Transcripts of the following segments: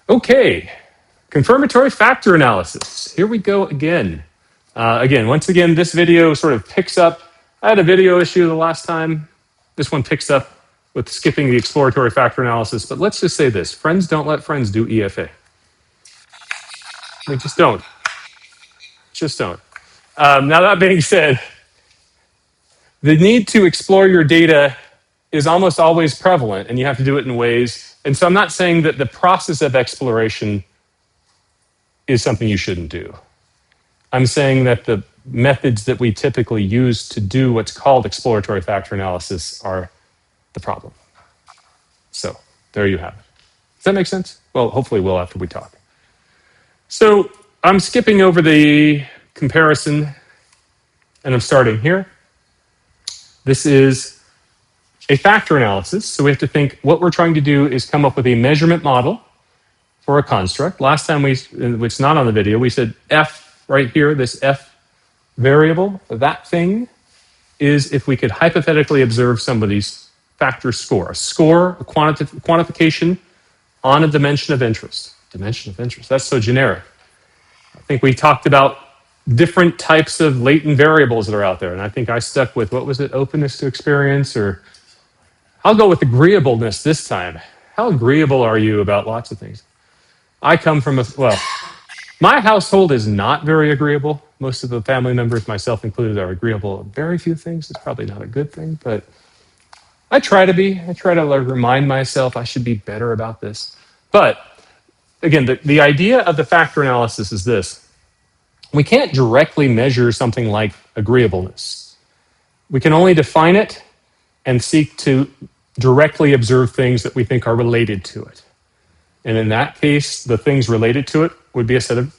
Okay, confirmatory factor analysis. Here we go again. Once again, this video sort of picks up. I had a video issue the last time. This one picks up with skipping the exploratory factor analysis. But let's just say this. Friends don't let friends do EFA. They just don't. Just don't. Now, that being said, the need to explore your data is almost always prevalent, and you have to do it in ways. And so I'm not saying that the process of exploration is something you shouldn't do. I'm saying that the methods that we typically use to do what's called exploratory factor analysis are the problem. So there you have it. Does that make sense? Well, hopefully will after we talk. So I'm skipping over the comparison, and I'm starting here. This is a factor analysis. So we have to think what we're trying to do is come up with a measurement model for a construct. Last time, which is not on the video, we said F right here, this F variable, that thing is if we could hypothetically observe somebody's factor score. A score, a quantification on a dimension of interest. Dimension of interest, that's so generic. I think we talked about different types of latent variables that are out there, and I think I stuck with, what was it, openness to experience, or I'll go with agreeableness this time. How agreeable are you about lots of things? I come from my household is not very agreeable. Most of the family members, myself included, are agreeable. Very few things. It's probably not a good thing, but I try to be. I try to remind myself I should be better about this. But again, the idea of the factor analysis is this. We can't directly measure something like agreeableness. We can only define it and seek to directly observe things that we think are related to it. And in that case, the things related to it would be a set of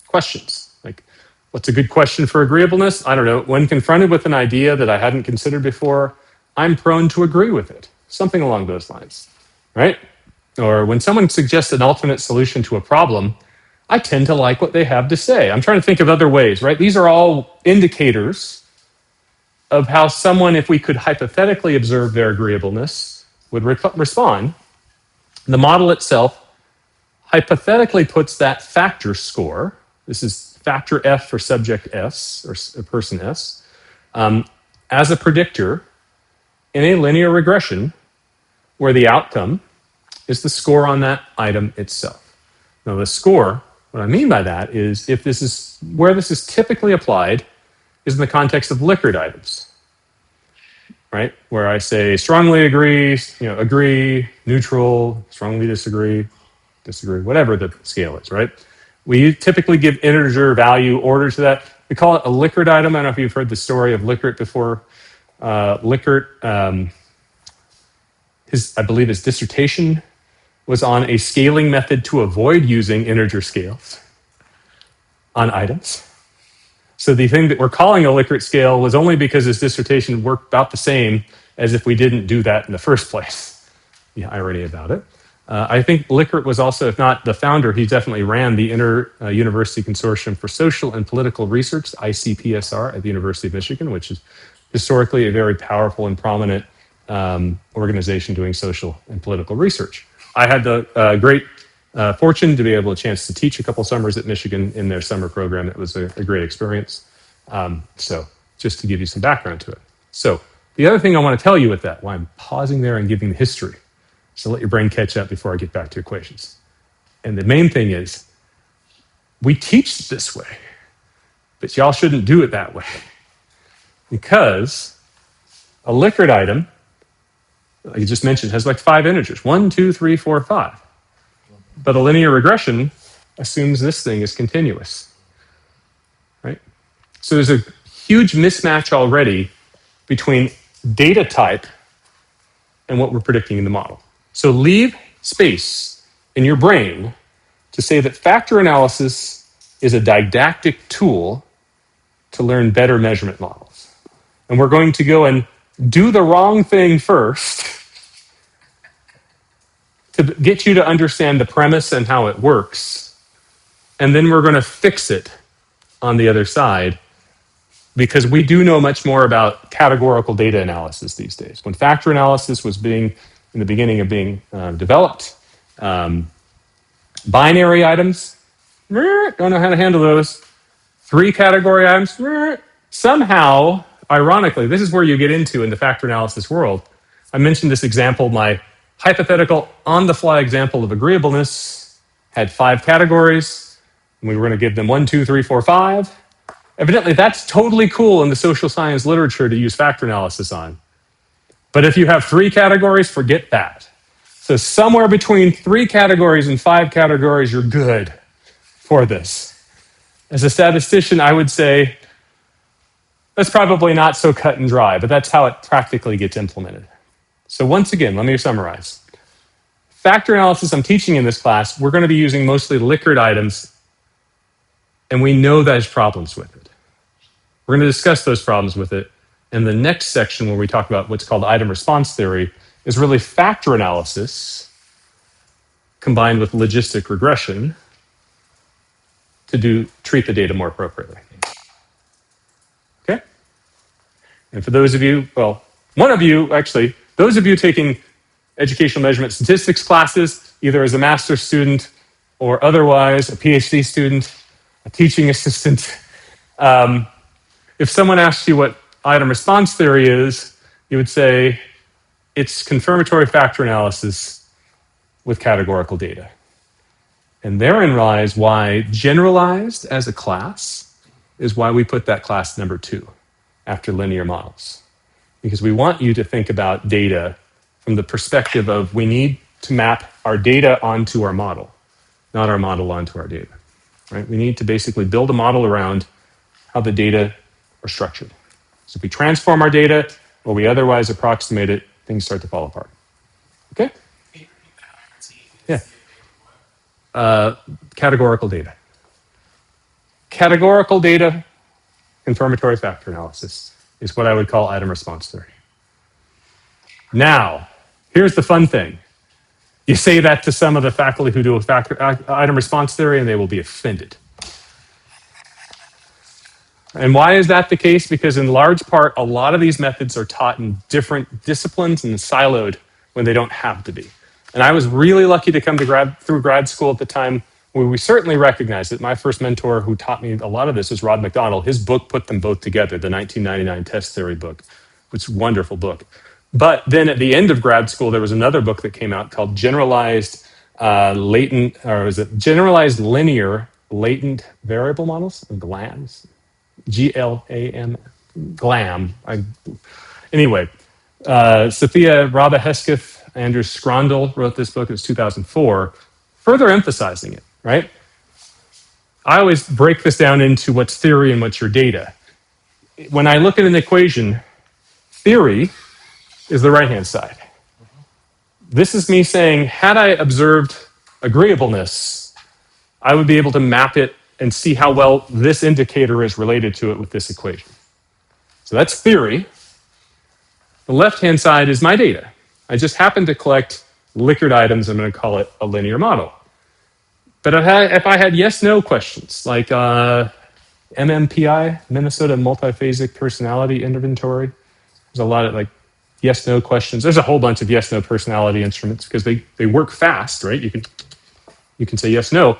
questions. Like, what's a good question for agreeableness? I don't know. When confronted with an idea that I hadn't considered before, I'm prone to agree with it. Something along those lines, right? Or when someone suggests an alternate solution to a problem, I tend to like what they have to say. I'm trying to think of other ways, right? These are all indicators of how someone, if we could hypothetically observe their agreeableness, would respond. The model itself hypothetically puts that factor score, this is factor F for subject S, or person S, as a predictor in a linear regression where the outcome is the score on that item itself. Now the score, what I mean by that is if this is where this is typically applied is in the context of Likert items, right? Where I say strongly agree, agree, neutral, strongly disagree, whatever the scale is, right? We typically give integer value order to that. We call it a Likert item. I don't know if you've heard the story of Likert before. Likert, I believe his dissertation was on a scaling method to avoid using integer scales on items. So the thing that we're calling a Likert scale was only because his dissertation worked about the same as if we didn't do that in the first place. The irony about it. I think Likert was also, if not the founder, he definitely ran the Inter-University Consortium for Social and Political Research, ICPSR, at the University of Michigan, which is historically a very powerful and prominent organization doing social and political research. I had the great fortune to be able to chance to teach a couple summers at Michigan in their summer program. It was a great experience. So just to give you some background to it. So the other thing I want to tell you with that, why I'm pausing there and giving the history, so let your brain catch up before I get back to equations. And the main thing is, we teach this way, but y'all shouldn't do it that way. Because a Likert item, like you just mentioned, has like 5 integers, 1, 2, 3, 4, 5. But a linear regression assumes this thing is continuous, right? So there's a huge mismatch already between data type and what we're predicting in the model. So leave space in your brain to say that factor analysis is a didactic tool to learn better measurement models. And we're going to go and do the wrong thing first to get you to understand the premise and how it works. And then we're going to fix it on the other side, because we do know much more about categorical data analysis these days. When factor analysis was in the beginning of being developed, Binary items, don't know how to handle those. 3-category items, somehow, ironically, this is where you get into in the factor analysis world. I mentioned this example, my hypothetical on-the-fly example of agreeableness had 5 categories, and we were going to give them 1, 2, 3, 4, 5. Evidently, that's totally cool in the social science literature to use factor analysis on. But if you have 3 categories, forget that. So somewhere between 3 categories and 5 categories, you're good for this. As a statistician, I would say that's probably not so cut and dry, but that's how it practically gets implemented. So once again, let me summarize. Factor analysis I'm teaching in this class, we're going to be using mostly Likert items, and we know there's problems with it. We're going to discuss those problems with it. And the next section where we talk about what's called item response theory is really factor analysis combined with logistic regression to treat the data more appropriately. Okay? And for those of you, well, one of you, actually, those of you taking educational measurement statistics classes, either as a master's student or otherwise, a PhD student, a teaching assistant, if someone asks you what item response theory is, you would say it's confirmatory factor analysis with categorical data. And therein lies why generalized as a class is why we put that class number 2 after linear models. Because we want you to think about data from the perspective of we need to map our data onto our model, not our model onto our data. Right? We need to basically build a model around how the data are structured. So if we transform our data or we otherwise approximate it, things start to fall apart. Okay? Yeah. Categorical data. Categorical data, confirmatory factor analysis, is what I would call item response theory. Now, here's the fun thing. You say that to some of the faculty who do item response theory, and they will be offended. And why is that the case? Because in large part, a lot of these methods are taught in different disciplines and siloed when they don't have to be. And I was really lucky to come to through grad school at the time where we certainly recognized it. My first mentor who taught me a lot of this was Rod McDonald. His book put them both together, the 1999 test theory book, which is a wonderful book. But then at the end of grad school, there was another book that came out called Generalized Generalized Linear Latent Variable Models, GLAMs. GLAM, GLAM. Anyway, Sophia Rabba Hesketh, Andrew Schrondel wrote this book. It was 2004, further emphasizing it, right? I always break this down into what's theory and what's your data. When I look at an equation, theory is the right-hand side. This is me saying, had I observed agreeableness, I would be able to map it and see how well this indicator is related to it with this equation. So that's theory. The left-hand side is my data. I just happen to collect Likert items. I'm going to call it a linear model. But if I had yes-no questions, like MMPI, Minnesota Multiphasic Personality Inventory, there's a lot of like yes-no questions. There's a whole bunch of yes-no personality instruments because they work fast, right? You can say yes-no.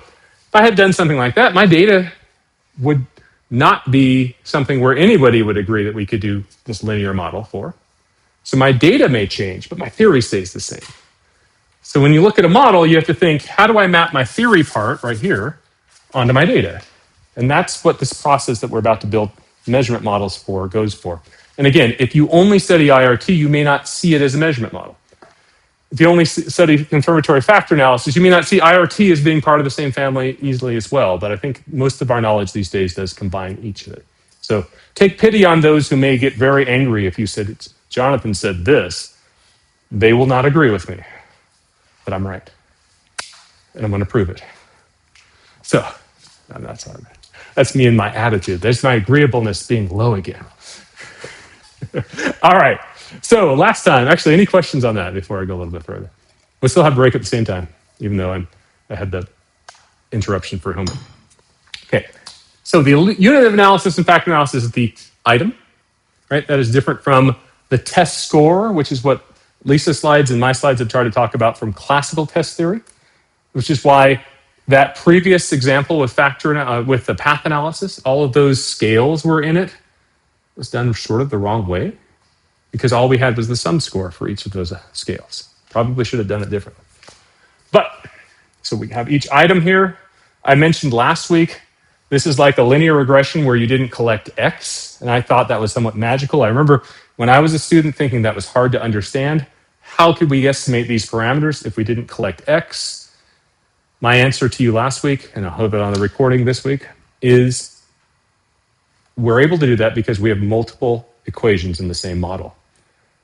If I had done something like that, my data would not be something where anybody would agree that we could do this linear model for. So my data may change, but my theory stays the same. So when you look at a model, you have to think, how do I map my theory part right here onto my data? And that's what this process that we're about to build measurement models for goes for. And again, if you only study IRT, you may not see it as a measurement model. If you only study confirmatory factor analysis, you may not see IRT as being part of the same family easily as well. But I think most of our knowledge these days does combine each of it. So take pity on those who may get very angry if you said, Jonathan said this. They will not agree with me, but I'm right. And I'm going to prove it. So that's me and my attitude. There's my agreeableness being low again. All right. So last time, actually, any questions on that before I go a little bit further? We still have a break at the same time, even though I had the interruption for homework. Okay. So the unit of analysis and factor analysis is the item, right? That is different from the test score, which is what Lisa's slides and my slides have tried to talk about from classical test theory, which is why That previous example with with the path analysis, all of those scales were in it. It was done sort of the wrong way because all we had was the sum score for each of those scales. Probably should have done it differently. But, so we have each item here. I mentioned last week, this is like a linear regression where you didn't collect X, and I thought that was somewhat magical. I remember when I was a student thinking that was hard to understand. How could we estimate these parameters if we didn't collect X? My answer to you last week, and I'll have it on the recording this week, is we're able to do that because we have multiple equations in the same model.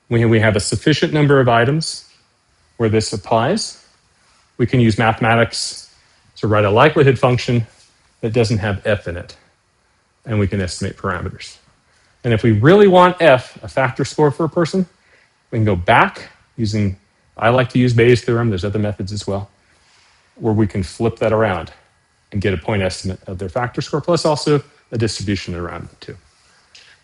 When we have a sufficient number of items where this applies, we can use mathematics to write a likelihood function that doesn't have F in it, and we can estimate parameters. And if we really want F, a factor score for a person, we can go back using, I like to use Bayes' theorem, there's other methods as well, where we can flip that around and get a point estimate of their factor score, plus also a distribution around it too.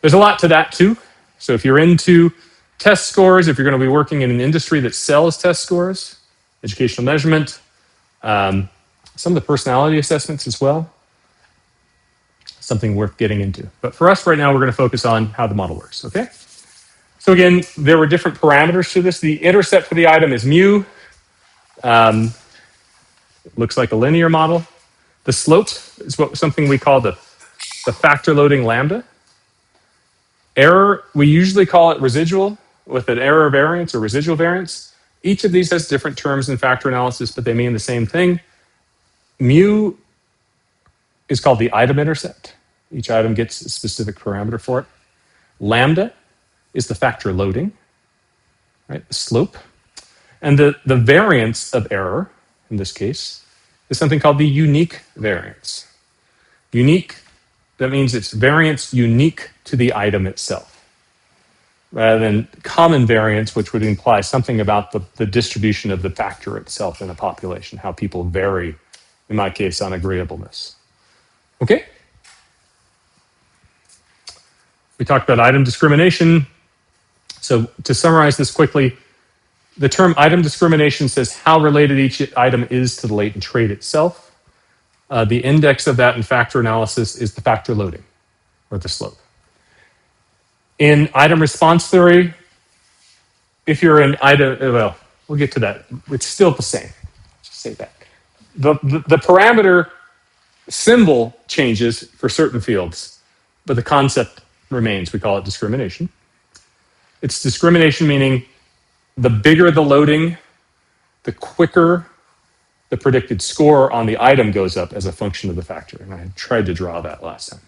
There's a lot to that too. So if you're into test scores, if you're going to be working in an industry that sells test scores, educational measurement, some of the personality assessments as well, something worth getting into. But for us right now, we're going to focus on how the model works, okay? So again, there were different parameters to this. The intercept for the item is mu. It looks like a linear model. The slope is something we call the factor loading lambda. Error, we usually call it residual with an error variance or residual variance. Each of these has different terms in factor analysis, but they mean the same thing. Mu is called the item intercept. Each item gets a specific parameter for it. Lambda is the factor loading, right? The slope. And the variance of error, in this case, is something called the unique variance. Unique, that means it's variance unique to the item itself, rather than common variance, which would imply something about the distribution of the factor itself in a population, how people vary, in my case, on agreeableness. Okay? We talked about item discrimination. So to summarize this quickly, the term item discrimination says how related each item is to the latent trait itself. The index of that in factor analysis is the factor loading, or the slope. In item response theory, if you're an item, well, we'll get to that. It's still the same. Just say that. The parameter symbol changes for certain fields, but the concept remains. We call it discrimination. It's discrimination meaning the bigger the loading, the quicker the predicted score on the item goes up as a function of the factor. And I tried to draw that last time.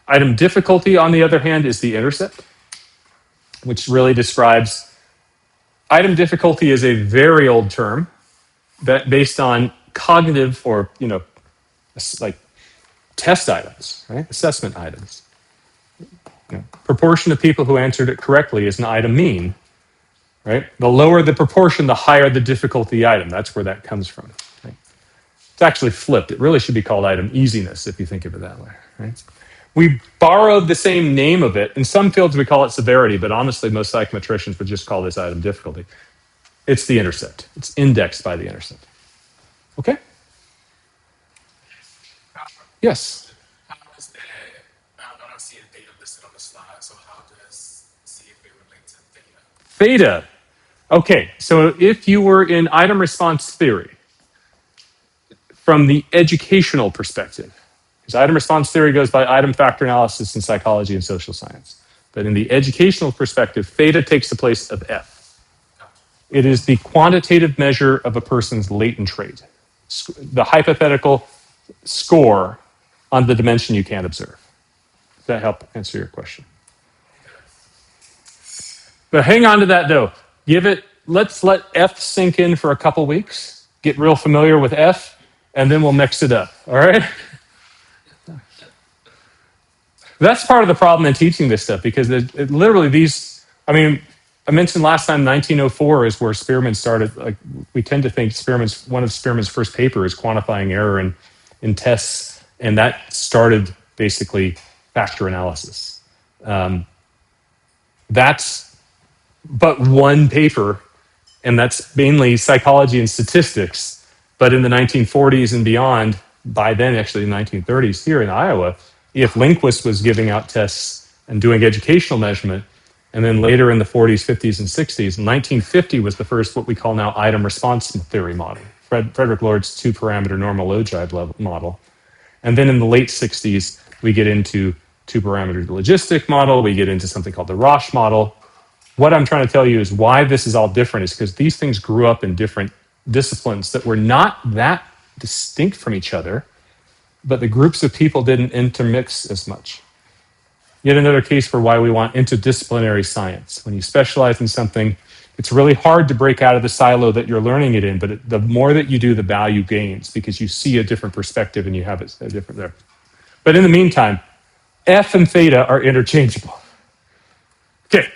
Item difficulty, on the other hand, is the intercept, which really describes item difficulty is a very old term that based on cognitive or, like test items, right? Assessment items. Proportion of people who answered it correctly is an item mean, right? The lower the proportion, the higher the difficulty item. That's where that comes from. Right? It's actually flipped. It really should be called item easiness if you think of it that way, right? We borrowed the same name of it. In some fields, we call it severity, but honestly, most psychometricians would just call this item difficulty. It's the intercept. It's indexed by the intercept. Okay? Yes? How does that, I don't see a data listed on the slide, so how does see if it relates to theta? Theta. Okay, so if you were in item response theory, from the educational perspective, because item response theory goes by item factor analysis in psychology and social science. But in the educational perspective, theta takes the place of F. It is the quantitative measure of a person's latent trait, the hypothetical score on the dimension you can't observe. Does that help answer your question? But hang on to that though. Let's let F sink in for a couple weeks, get real familiar with F, and then we'll mix it up, all right? That's part of the problem in teaching this stuff, because literally I mentioned last time 1904 is where Spearman started. Like, we tend to think one of Spearman's first paper is quantifying error in tests, and that started basically factor analysis. That's but one paper, and that's mainly psychology and statistics. But in the 1940s and beyond, by then, actually, the 1930s, here in Iowa, if Lindquist was giving out tests and doing educational measurement, and then later in the 40s, 50s, and 60s, 1950 was the first what we call now item response theory model, Frederick Lord's two-parameter normal load drive level model. And then in the late 60s, we get into two-parameter logistic model. We get into something called the Roche model. What I'm trying to tell you is why this is all different is because these things grew up in different disciplines that were not that distinct from each other, but the groups of people didn't intermix as much. Yet another case for why we want interdisciplinary science. When you specialize in something, it's really hard to break out of the silo that you're learning it in, but the more that you do, the value gains because you see a different perspective and you have it different there. But in the meantime, F and theta are interchangeable. Okay,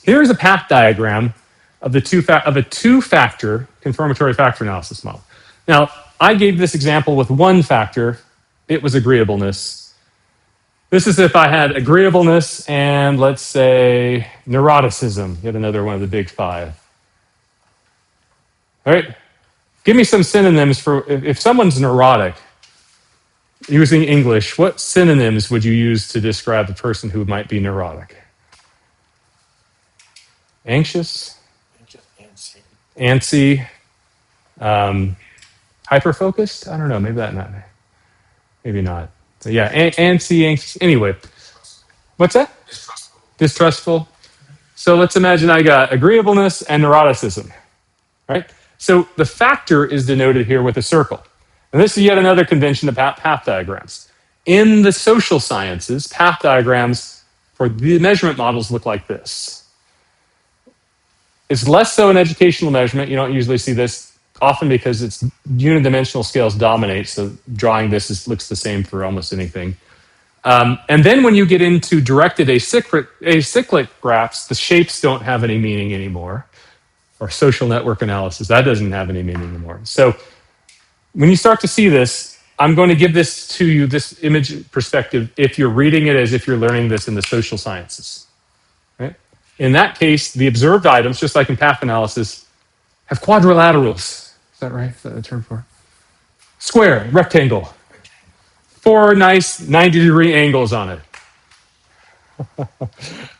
here's a path diagram of a two-factor confirmatory factor analysis model. Now, I gave this example with one factor. It was agreeableness. This is if I had agreeableness and, let's say, neuroticism, yet another one of the big five. All right, give me some synonyms for if someone's neurotic, using English, what synonyms would you use to describe a person who might be neurotic? Anxious? Antsy? Hyper-focused? I don't know, maybe maybe not. So yeah, antsy, anxious. Anyway, what's that? Distrustful. Distrustful. So let's imagine I got agreeableness and neuroticism, right? So the factor is denoted here with a circle. And this is yet another convention of path diagrams. In the social sciences, path diagrams for the measurement models look like this. It's less so in educational measurement. You don't usually see this often because it's unidimensional scales dominate, so drawing this looks the same for almost anything. And then when you get into directed acyclic graphs, the shapes don't have any meaning anymore. Or social network analysis, that doesn't have any meaning anymore. So when you start to see this, I'm going to give this to you, this image perspective, if you're reading it as if you're learning this in the social sciences. Right? In that case, the observed items, just like in path analysis, have quadrilaterals. Is that right? Is that the term for it? Square, rectangle. 4 nice 90-degree angles on it.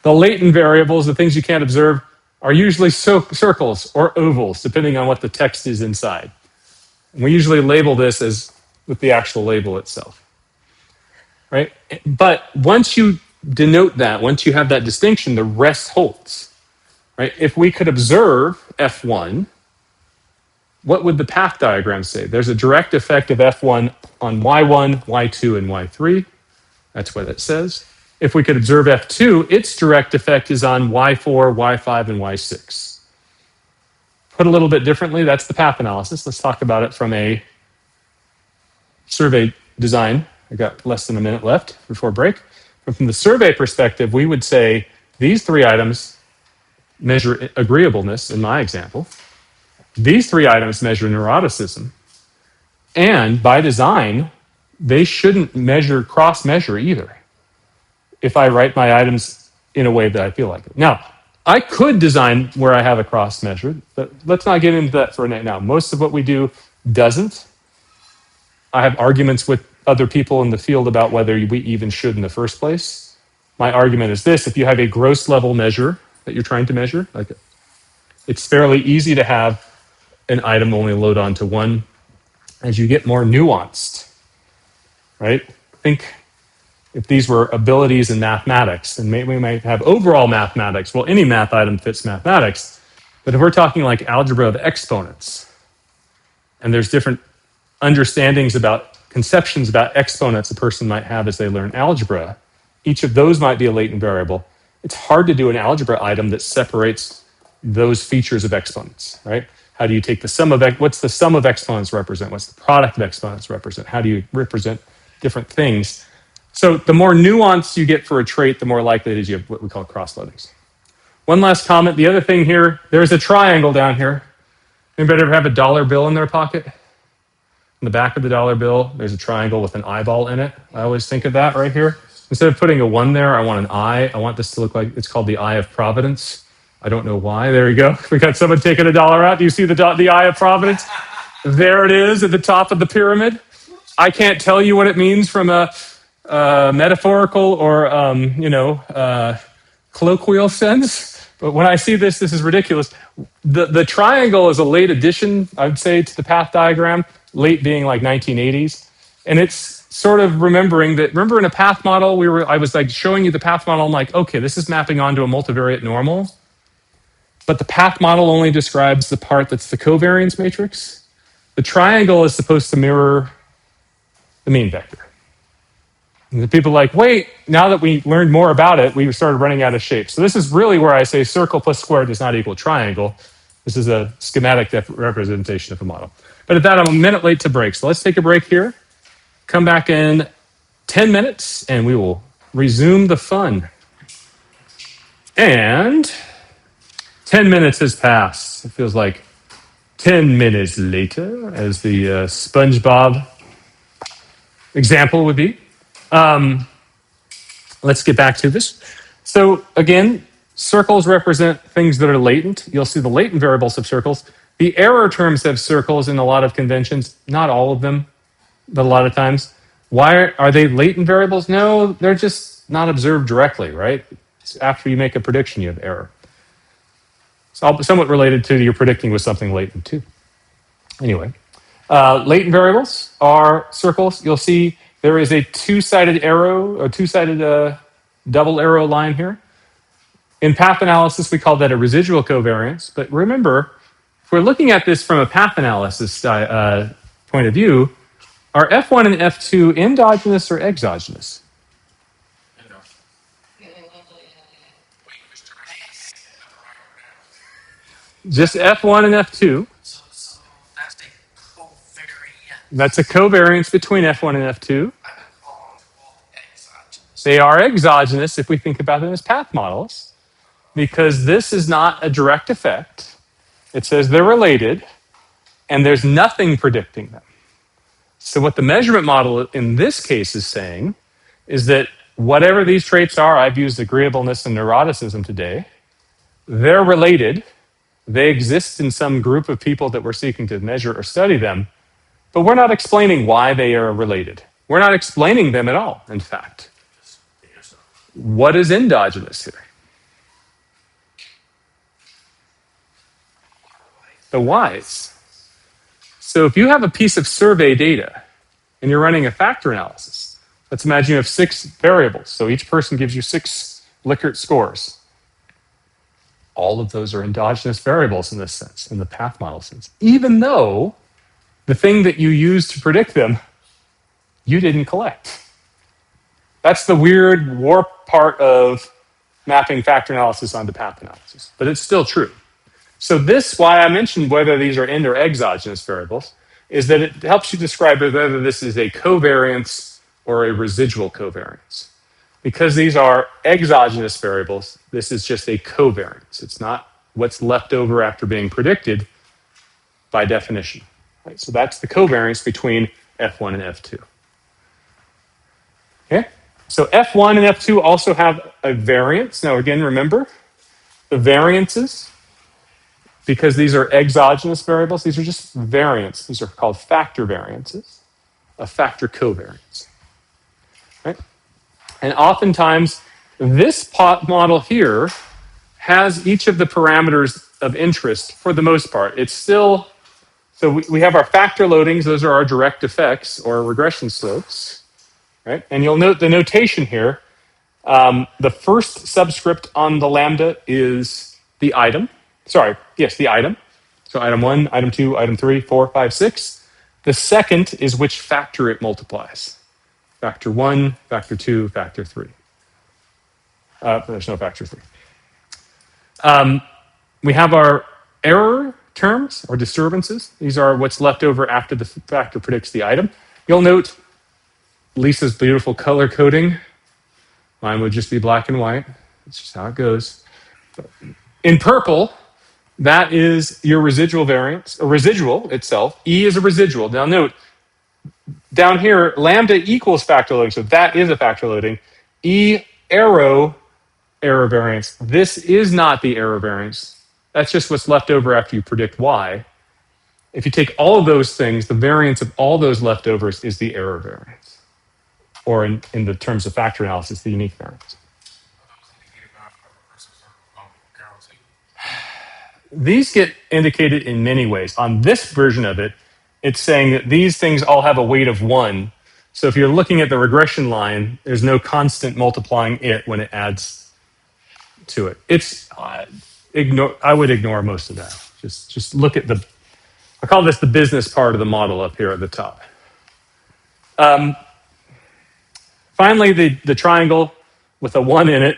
The latent variables, the things you can't observe, are usually circles or ovals, depending on what the text is inside. And we usually label this as with the actual label itself. Right? But once you denote that, once you have that distinction, the rest holds. Right? If we could observe F1, what would the path diagram say? There's a direct effect of F1 on Y1, Y2, and Y3. That's what it says. If we could observe F2, its direct effect is on Y4, Y5, and Y6. Put a little bit differently, that's the path analysis. Let's talk about it from a survey design. I got less than a minute left before break. But from the survey perspective, we would say these 3 items measure agreeableness in my example. These 3 items measure neuroticism. And by design, they shouldn't cross-measure either if I write my items in a way that I feel like it. Now, I could design where I have a cross-measure, but let's not get into that for now. Most of what we do doesn't. I have arguments with other people in the field about whether we even should in the first place. My argument is this: if you have a gross level measure that you're trying to measure, like it's fairly easy to have an item only load onto one. As you get more nuanced, right? Think if these were abilities in mathematics, and we might have overall mathematics. Well, any math item fits mathematics. But if we're talking like algebra of exponents, and there's different understandings about conceptions about exponents a person might have as they learn algebra, each of those might be a latent variable. It's hard to do an algebra item that separates those features of exponents, right? How do you take the sum of, what's the sum of exponents represent? What's the product of exponents represent? How do you represent different things? So the more nuance you get for a trait, the more likely it is you have what we call cross-loadings. One last comment. The other thing here, there's a triangle down here. Anybody ever have a dollar bill in their pocket? In the back of the dollar bill, there's a triangle with an eyeball in it. I always think of that right here. Instead of putting a 1 there, I want an eye. I want this to look like, it's called the eye of Providence. I don't know why. There you go. We got someone taking $1 out. Do you see the eye of Providence? There it is at the top of the pyramid. I can't tell you what it means from a metaphorical or colloquial sense, but when I see this, this is ridiculous. The triangle is a late addition, I'd say, to the path diagram. Late being like 1980s, and it's sort of remembering that. Remember, in a path model, I was like showing you the path model. I'm like, okay, this is mapping onto a multivariate normal, but the path model only describes the part that's the covariance matrix. The triangle is supposed to mirror the mean vector. And the people are like, wait, now that we learned more about it, we started running out of shapes. So this is really where I say circle plus square does not equal triangle. This is a schematic representation of a model. But at that, I'm a minute late to break. So let's take a break here. Come back in 10 minutes, and we will resume the fun. And 10 minutes has passed. It feels like 10 minutes later, as the SpongeBob example would be. Let's get back to this. So again, circles represent things that are latent. You'll see the latent variables of circles. The error terms have circles in a lot of conventions, not all of them, but a lot of times. Why are they latent variables? No, they're just not observed directly, right? It's after you make a prediction, you have error. It's somewhat related to you're predicting with something latent too. Anyway, latent variables are circles. You'll see there is a two-sided arrow, a two-sided double arrow line here. In path analysis, we call that a residual covariance. But remember, if we're looking at this from a path analysis point of view, are F1 and F2 endogenous or exogenous? No. Wait, which direction? Just F1 and F2. So that's the covariance. That's a covariance between F1 and F2. I would call them exogenous. They are exogenous if we think about them as path models, because this is not a direct effect. It says they're related, and there's nothing predicting them. So what the measurement model in this case is saying is that whatever these traits are, I've used agreeableness and neuroticism today, they're related. They exist in some group of people that we're seeking to measure or study them, but we're not explaining why they are related. We're not explaining them at all, in fact. What is endogenous here? The whys. So if you have a piece of survey data and you're running a factor analysis, let's imagine you have 6 variables. So each person gives you 6 Likert scores. All of those are endogenous variables in this sense, in the path model sense, even though the thing that you use to predict them, you didn't collect. That's the weird warp part of mapping factor analysis onto path analysis, but it's still true. So this, why I mentioned whether these are end or exogenous variables, is that it helps you describe whether this is a covariance or a residual covariance. Because these are exogenous variables, this is just a covariance. It's not what's left over after being predicted by definition. Right? So that's the covariance between F1 and F2. Okay? So F1 and F2 also have a variance. Now again, remember, the variances, because these are exogenous variables, these are just variants. These are called factor variances, a factor covariance. Right? And oftentimes, this pot model here has each of the parameters of interest for the most part. It's still, so we have our factor loadings, those are our direct effects or regression slopes. Right? And you'll note the notation here. The first subscript on the lambda is the item. Sorry, yes, the item. So item 1, item 2, item 3, 4, 5, 6. The second is which factor it multiplies. Factor 1, factor 2, factor 3. There's no factor 3. We have our error terms or disturbances. These are what's left over after the factor predicts the item. You'll note Lisa's beautiful color coding. Mine would just be black and white. That's just how it goes. In purple, that is your residual variance, or residual itself. E is a residual. Now note, down here, lambda equals factor loading, so that is a factor loading. E arrow error variance. This is not the error variance. That's just what's left over after you predict y. If you take all of those things, the variance of all those leftovers is the error variance, or in the terms of factor analysis, the unique variance. These get indicated in many ways. On this version of it, it's saying that these things all have a weight of 1. So if you're looking at the regression line, there's no constant multiplying it when it adds to it. It's I would ignore most of that. Just look at I call this the business part of the model up here at the top. Finally, the triangle with a 1 in it.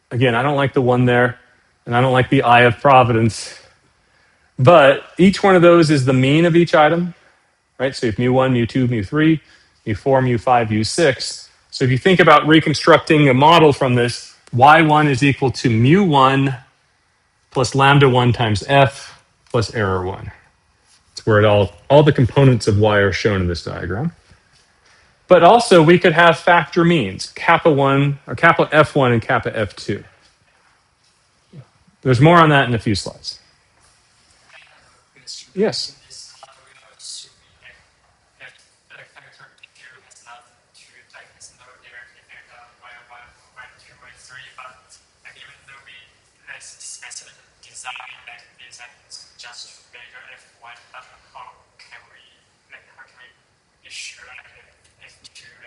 Again, I don't like the 1 there, and I don't like the eye of providence. But each one of those is the mean of each item, right? So you have mu1, mu2, mu3, mu4, mu5, mu6. So if you think about reconstructing a model from this, y1 is equal to mu1 plus lambda 1 times f plus error 1. It's where all the components of y are shown in this diagram. But also we could have factor means, kappa 1 or kappa f1 and kappa f2. There's more on that in a few slides. Yes.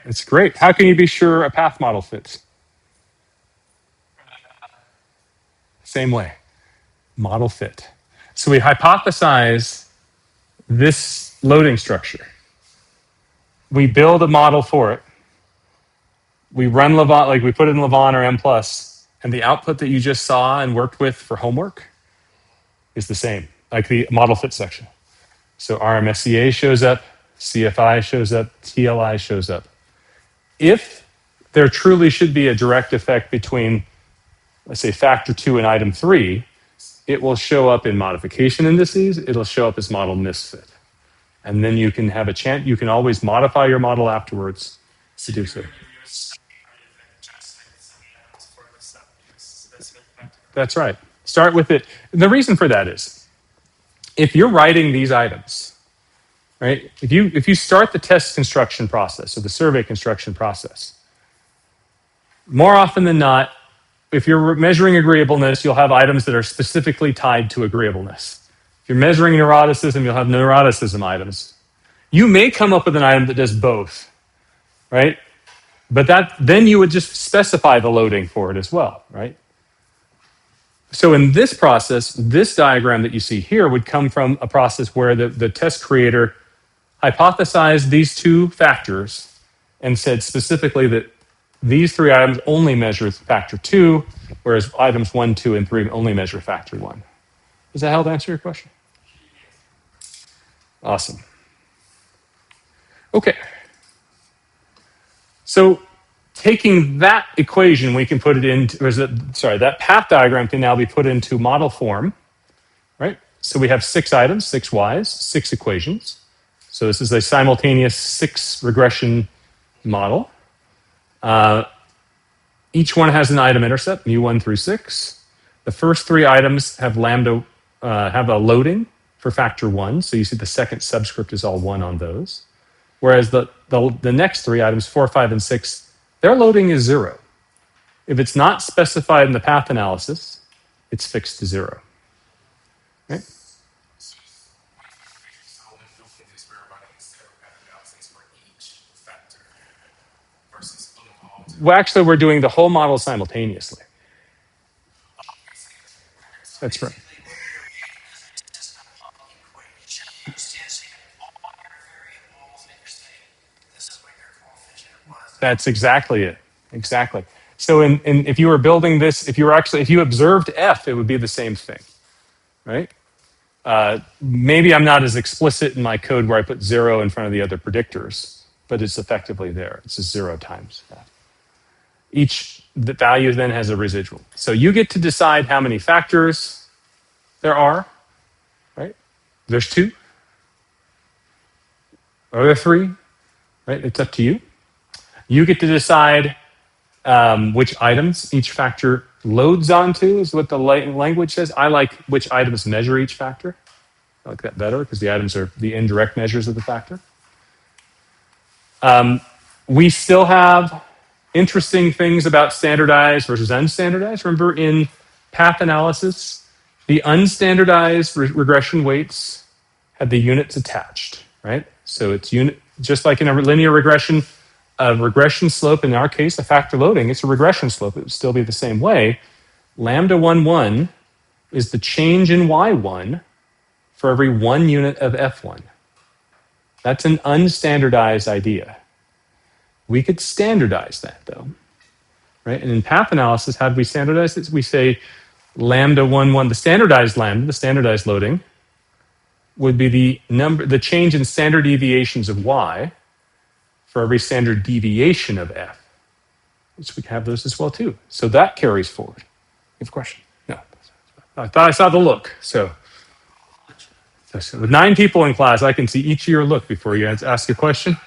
It's great. How can you be sure a path model fits? Same way. Model fit. So we hypothesize this loading structure. We build a model for it. We run Lavon, like we put it in Lavon or M+, and the output that you just saw and worked with for homework is the same, like the model fit section. So RMSEA shows up, CFI shows up, TLI shows up. If there truly should be a direct effect between, let's say, factor 2 and item 3, it will show up in modification indices. It'll show up as model misfit. And then you can have a chance, you can always modify your model afterwards to do so. That's right. Start with it. The reason for that is, if you're writing these items, right? If you start the test construction process or the survey construction process, more often than not, if you're measuring agreeableness, you'll have items that are specifically tied to agreeableness. If you're measuring neuroticism, you'll have neuroticism items. You may come up with an item that does both, right? But then you would just specify the loading for it as well, right? So in this process, this diagram that you see here would come from a process where the test creator hypothesized these two factors and said specifically that these 3 items only measure factor 2, whereas items 1, 2, and 3 only measure factor 1. Does that help answer your question? Awesome. Okay. So taking that equation, we can put it into, that path diagram can now be put into model form, right? So we have 6 items, 6 y's, 6 equations. So this is a simultaneous 6 regression model. Each one has an item intercept, mu1 through 6. The first 3 items have lambda, have a loading for factor 1. So you see the second subscript is all 1 on those. Whereas the next 3 items, 4, 5, and 6, their loading is 0. If it's not specified in the path analysis, it's fixed to 0. Right? Well, actually, we're doing the whole model simultaneously. That's right. That's exactly it. Exactly. So if you were building this, if you observed F, it would be the same thing, right? Maybe I'm not as explicit in my code where I put 0 in front of the other predictors, but it's effectively there. It's just 0 times that. The value then has a residual. So you get to decide how many factors there are, right? There's 2. Are there 3? Right? It's up to you. You get to decide which items each factor loads onto, is what the language says. I like which items measure each factor. I like that better because the items are the indirect measures of the factor. We still have interesting things about standardized versus unstandardized. Remember, in path analysis, the unstandardized regression weights had the units attached, right? So it's unit, just like in a linear regression, a regression slope, in our case, a factor loading, it's a regression slope. It would still be the same way. Lambda 1, 1 is the change in y1 for every 1 unit of f1. That's an unstandardized idea. We could standardize that, though, right? And in path analysis, how do we standardize it? We say lambda 1, 1, the standardized lambda, the standardized loading, would be the change in standard deviations of y for every standard deviation of f. So we can have those as well, too. So that carries forward. You have a question? No. I thought I saw the look. So with 9 people in class, I can see each of your look before you ask a question.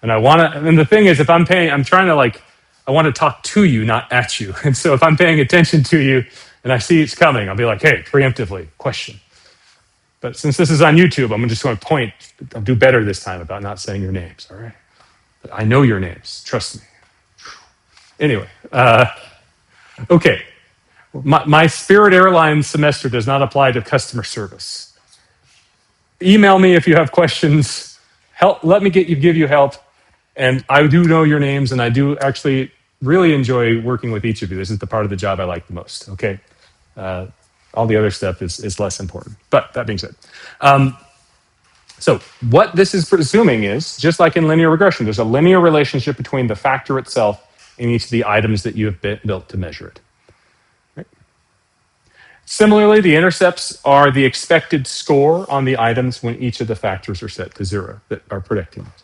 And I want to, and the thing is, if I'm trying to I want to talk to you, not at you. And so if I'm paying attention to you and I see it's coming, I'll be like, hey, preemptively, question. But since this is on YouTube, I'm just going to point. I'll do better this time about not saying your names, all right? But I know your names, trust me. Anyway, okay. My Spirit Airlines semester does not apply to customer service. Email me if you have questions. Let me give you help. And I do know your names, and I do actually really enjoy working with each of you. This is the part of the job I like the most, okay? All the other stuff is less important. But that being said, so what this is presuming is, just like in linear regression, there's a linear relationship between the factor itself and each of the items that you have built to measure it. Right? Similarly, the intercepts are the expected score on the items when each of the factors are set to 0 that are predicting it.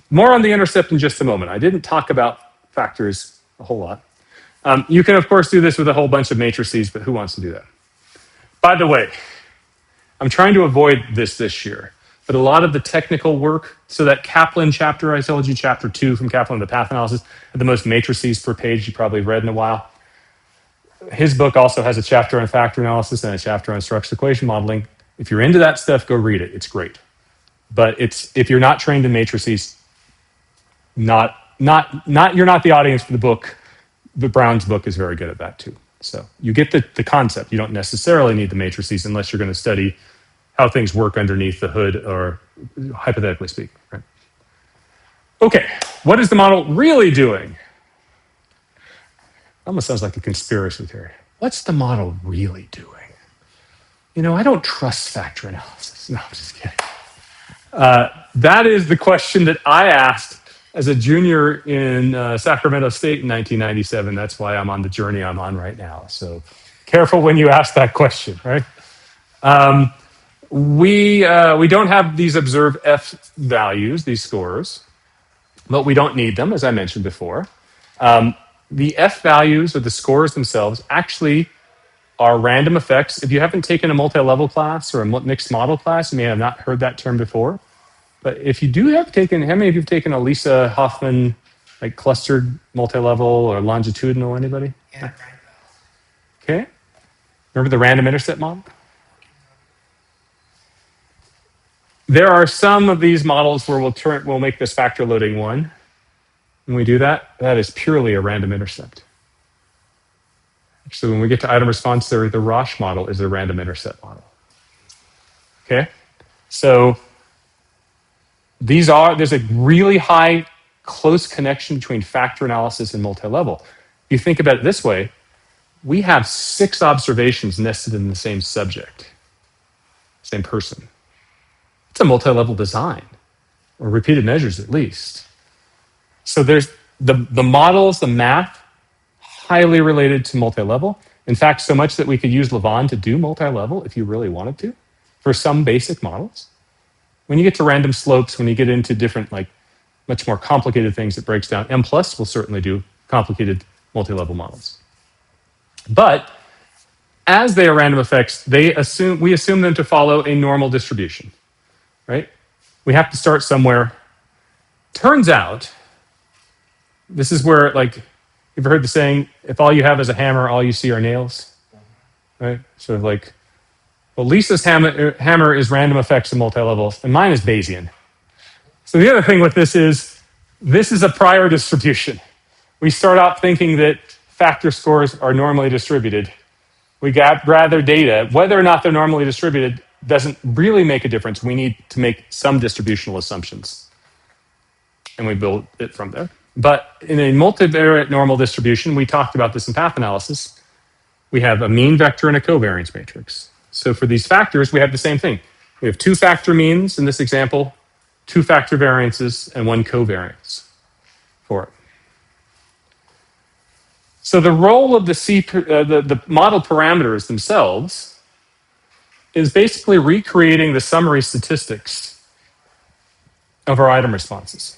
More on the intercept in just a moment. I didn't talk about factors a whole lot. You can, of course, do this with a whole bunch of matrices, but who wants to do that? By the way, I'm trying to avoid this year, but a lot of the technical work, so that Kaplan chapter, I told you, chapter 2 from Kaplan, the path analysis, had the most matrices per page you probably read in a while. His book also has a chapter on factor analysis and a chapter on structural equation modeling. If you're into that stuff, go read it. It's great. But if you're not trained in matrices, you're not the audience for the book. But Brown's book is very good at that too. So you get the concept. You don't necessarily need the matrices unless you're going to study how things work underneath the hood, or hypothetically speaking. Right? Okay, what is the model really doing? Almost sounds like a conspiracy theory. What's the model really doing? I don't trust factor analysis. No, I'm just kidding. That is the question that I asked as a junior in Sacramento State in 1997. That's why I'm on the journey I'm on right now. So careful when you ask that question, right? We don't have these observed F values, these scores, but we don't need them, as I mentioned before. The F values, or the scores themselves, actually are random effects. If you haven't taken a multi-level class or a mixed model class, you may have not heard that term before. But if you do have taken, how many of you have taken a Lisa Hoffman, like clustered multi-level or longitudinal? Anybody? Yeah, right. Okay. Remember the random intercept model? There are some of these models where we'll make this factor loading 1. When we do that, that is purely a random intercept. Actually, when we get to item response theory, the Roche model is a random intercept model. Okay? So there's a really high, close connection between factor analysis and multi-level. If you think about it this way, we have 6 observations nested in the same subject, same person. It's a multi-level design, or repeated measures at least. So there's the models, the math, highly related to multi-level. In fact, so much that we could use Lavon to do multi-level if you really wanted to, for some basic models. When you get to random slopes, when you get into different, much more complicated things, it breaks down. M+ will certainly do complicated multi-level models. But as they are random effects, we assume them to follow a normal distribution, right? We have to start somewhere. Turns out, this is where, you've heard the saying, if all you have is a hammer, all you see are nails? right? So like, well, Lisa's hammer is random effects of multi-levels, and mine is Bayesian. So the other thing with this is a prior distribution. We start out thinking that factor scores are normally distributed. We gather data. Whether or not they're normally distributed doesn't really make a difference. We need to make some distributional assumptions, and we build it from there. But in a multivariate normal distribution, we talked about this in path analysis, we have a mean vector and a covariance matrix. So for these factors, we have the same thing. We have two factor means in this example, two factor variances, and one covariance for it. So the role of the model parameters themselves is basically recreating the summary statistics of our item responses.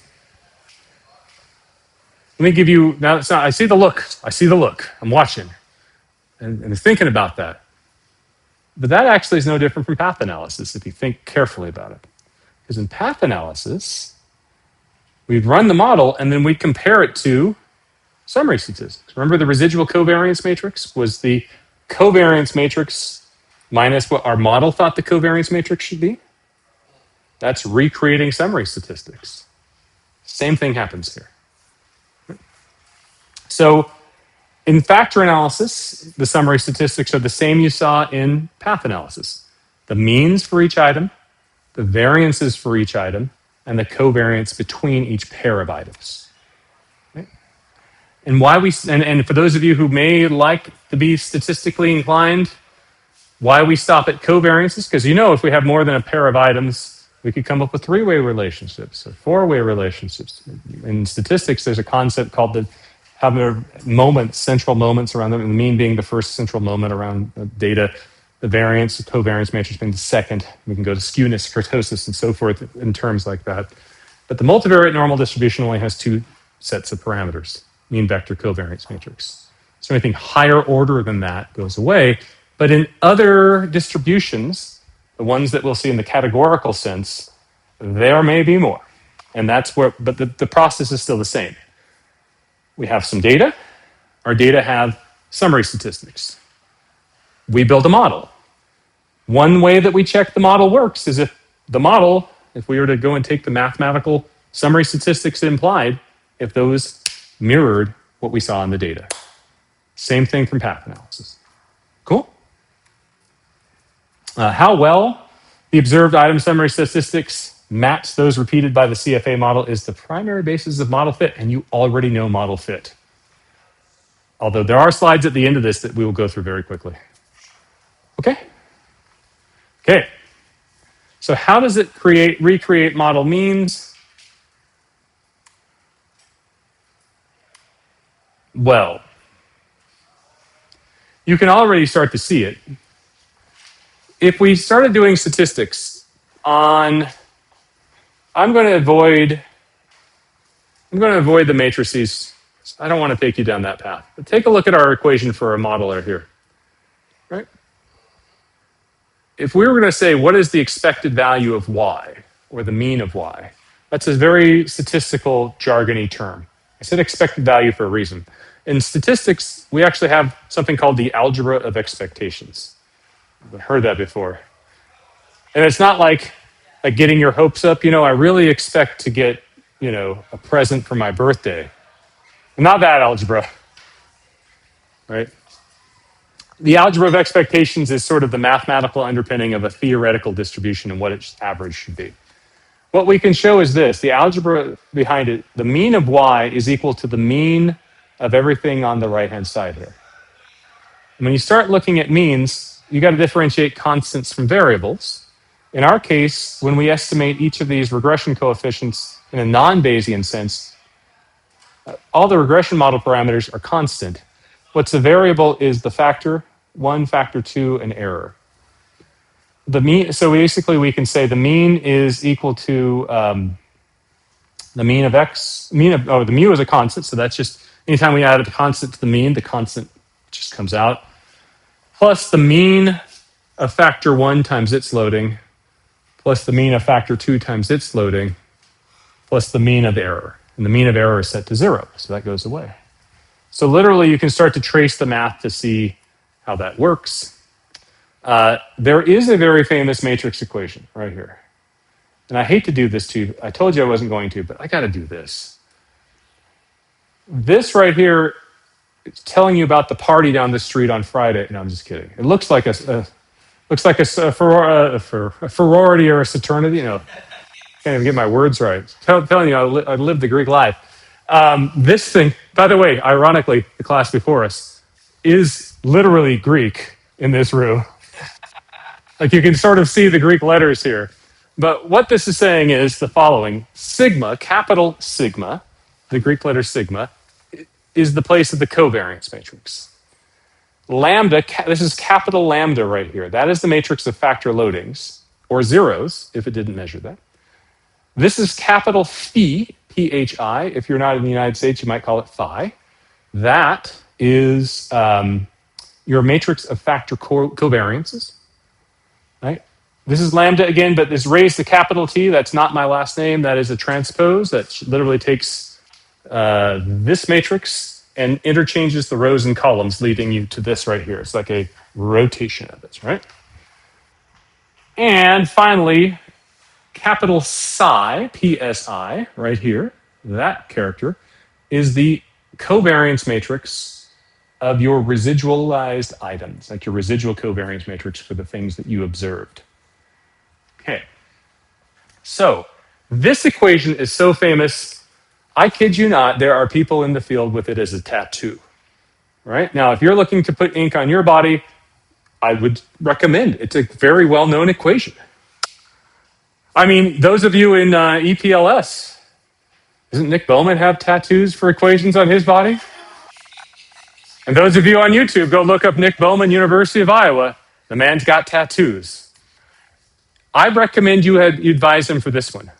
Let me give you, now it's not, I see the look, I'm watching and thinking about that. But that actually is no different from path analysis if you think carefully about it. Because in path analysis, we'd run the model and then we'd compare it to summary statistics. Remember the residual covariance matrix was the covariance matrix minus what our model thought the covariance matrix should be? That's recreating summary statistics. Same thing happens here. So in factor analysis, the summary statistics are the same you saw in path analysis. The means for each item, the variances for each item, and the covariance between each pair of items. Okay? And why and for those of you who may like to be statistically inclined, why we stop at covariances? Because if we have more than a pair of items, we could come up with three-way relationships or four-way relationships. In statistics, there's a concept called the having moments, central moments around them, and the mean being the first central moment around the data, the variance, the covariance matrix being the second. We can go to skewness, kurtosis, and so forth in terms like that. But the multivariate normal distribution only has two sets of parameters, mean vector covariance matrix. So anything higher order than that goes away. But in other distributions, the ones that we'll see in the categorical sense, there may be more. And that's where, but the process is still the same. We have some data. Our data have summary statistics. We build a model. One way that we check the model works is if we were to go and take the mathematical summary statistics implied, if those mirrored what we saw in the data. Same thing from path analysis. Cool? How well the observed item summary statistics match those repeated by the CFA model is the primary basis of model fit, and you already know model fit. Although there are slides at the end of this that we will go through very quickly. Okay. So how does it recreate model means? Well, you can already start to see it. If we started doing statistics on, I'm going to avoid the matrices. I don't want to take you down that path. But take a look at our equation for a modeler here. Right? If we were going to say, what is the expected value of y, or the mean of y? That's a very statistical, jargony term. I said expected value for a reason. In statistics, we actually have something called the algebra of expectations. I've heard that before. And it's not like getting your hopes up. I really expect to get, a present for my birthday. Not that algebra, right? The algebra of expectations is sort of the mathematical underpinning of a theoretical distribution and what its average should be. What we can show is this. The algebra behind it, the mean of y is equal to the mean of everything on the right-hand side here. And when you start looking at means, you got to differentiate constants from variables. In our case, when we estimate each of these regression coefficients in a non-Bayesian sense, all the regression model parameters are constant. What's a variable is the factor 1, factor 2, and error. The mean. So basically, we can say the mean is equal to the mean of x. The mu is a constant, so that's just anytime we add a constant to the constant just comes out. Plus the mean of factor 1 times its loading, plus the mean of factor 2 times its loading, plus the mean of error. And the mean of error is set to 0, so that goes away. So literally, you can start to trace the math to see how that works. There is a very famous matrix equation right here. And I hate to do this to you. I told you I wasn't going to, but I got to do this. This right here is telling you about the party down the street on Friday. No, I'm just kidding. It looks like a sorority or a fraternity. Can't even get my words right. Telling you, I lived the Greek life. This thing, by the way, ironically, the class before us is literally Greek in this room. Like you can sort of see the Greek letters here. But what this is saying is the following: sigma, capital sigma, the Greek letter sigma, is the place of the covariance matrix. Lambda, this is capital lambda right here. That is the matrix of factor loadings, or zeros, if it didn't measure that. This is capital phi, P-H-I. If you're not in the United States, you might call it phi. That is your matrix of factor covariances. Right? This is lambda again, but this raised to capital T. That's not my last name. That is a transpose that literally takes this matrix and interchanges the rows and columns, leading you to this right here. It's like a rotation of it, right? And finally, capital psi, PSI, right here, that character, is the covariance matrix of your residualized items, like your residual covariance matrix for the things that you observed. Okay. So this equation is so famous, I kid you not, there are people in the field with it as a tattoo. Right? Now, if you're looking to put ink on your body, I would recommend. It's a very well-known equation. I mean, those of you in EPLS, doesn't Nick Bowman have tattoos for equations on his body? And those of you on YouTube, go look up Nick Bowman, University of Iowa. The man's got tattoos. I recommend you advise him for this one.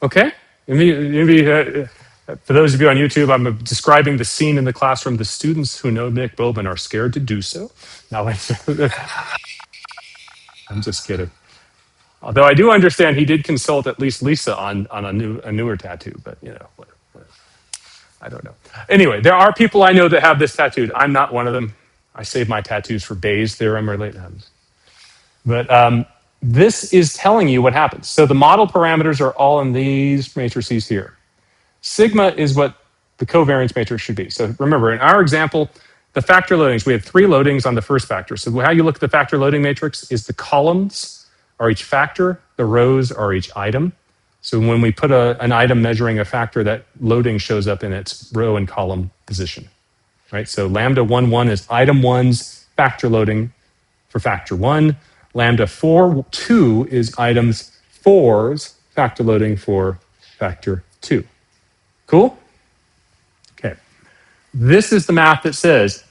Okay? For those of you on YouTube, I'm describing the scene in the classroom. The students who know Nick Bowman are scared to do so. Now, I'm just kidding. Although I do understand he did consult at least Lisa on a newer tattoo, but I don't know. Anyway, there are people I know that have this tattooed. I'm not one of them. I save my tattoos for Bayes' theorem or later. But this is telling you what happens. So the model parameters are all in these matrices here. Sigma is what the covariance matrix should be. So remember, in our example, the factor loadings, we had 3 loadings on the first factor. So how you look at the factor loading matrix is the columns are each factor, the rows are each item. So when we put an item measuring a factor, that loading shows up in its row and column position. Right? So lambda 1, 1 is item 1's factor loading for factor 1. Lambda 4, 2 is items 4's factor loading for factor 2. Cool? Okay. This is the math that says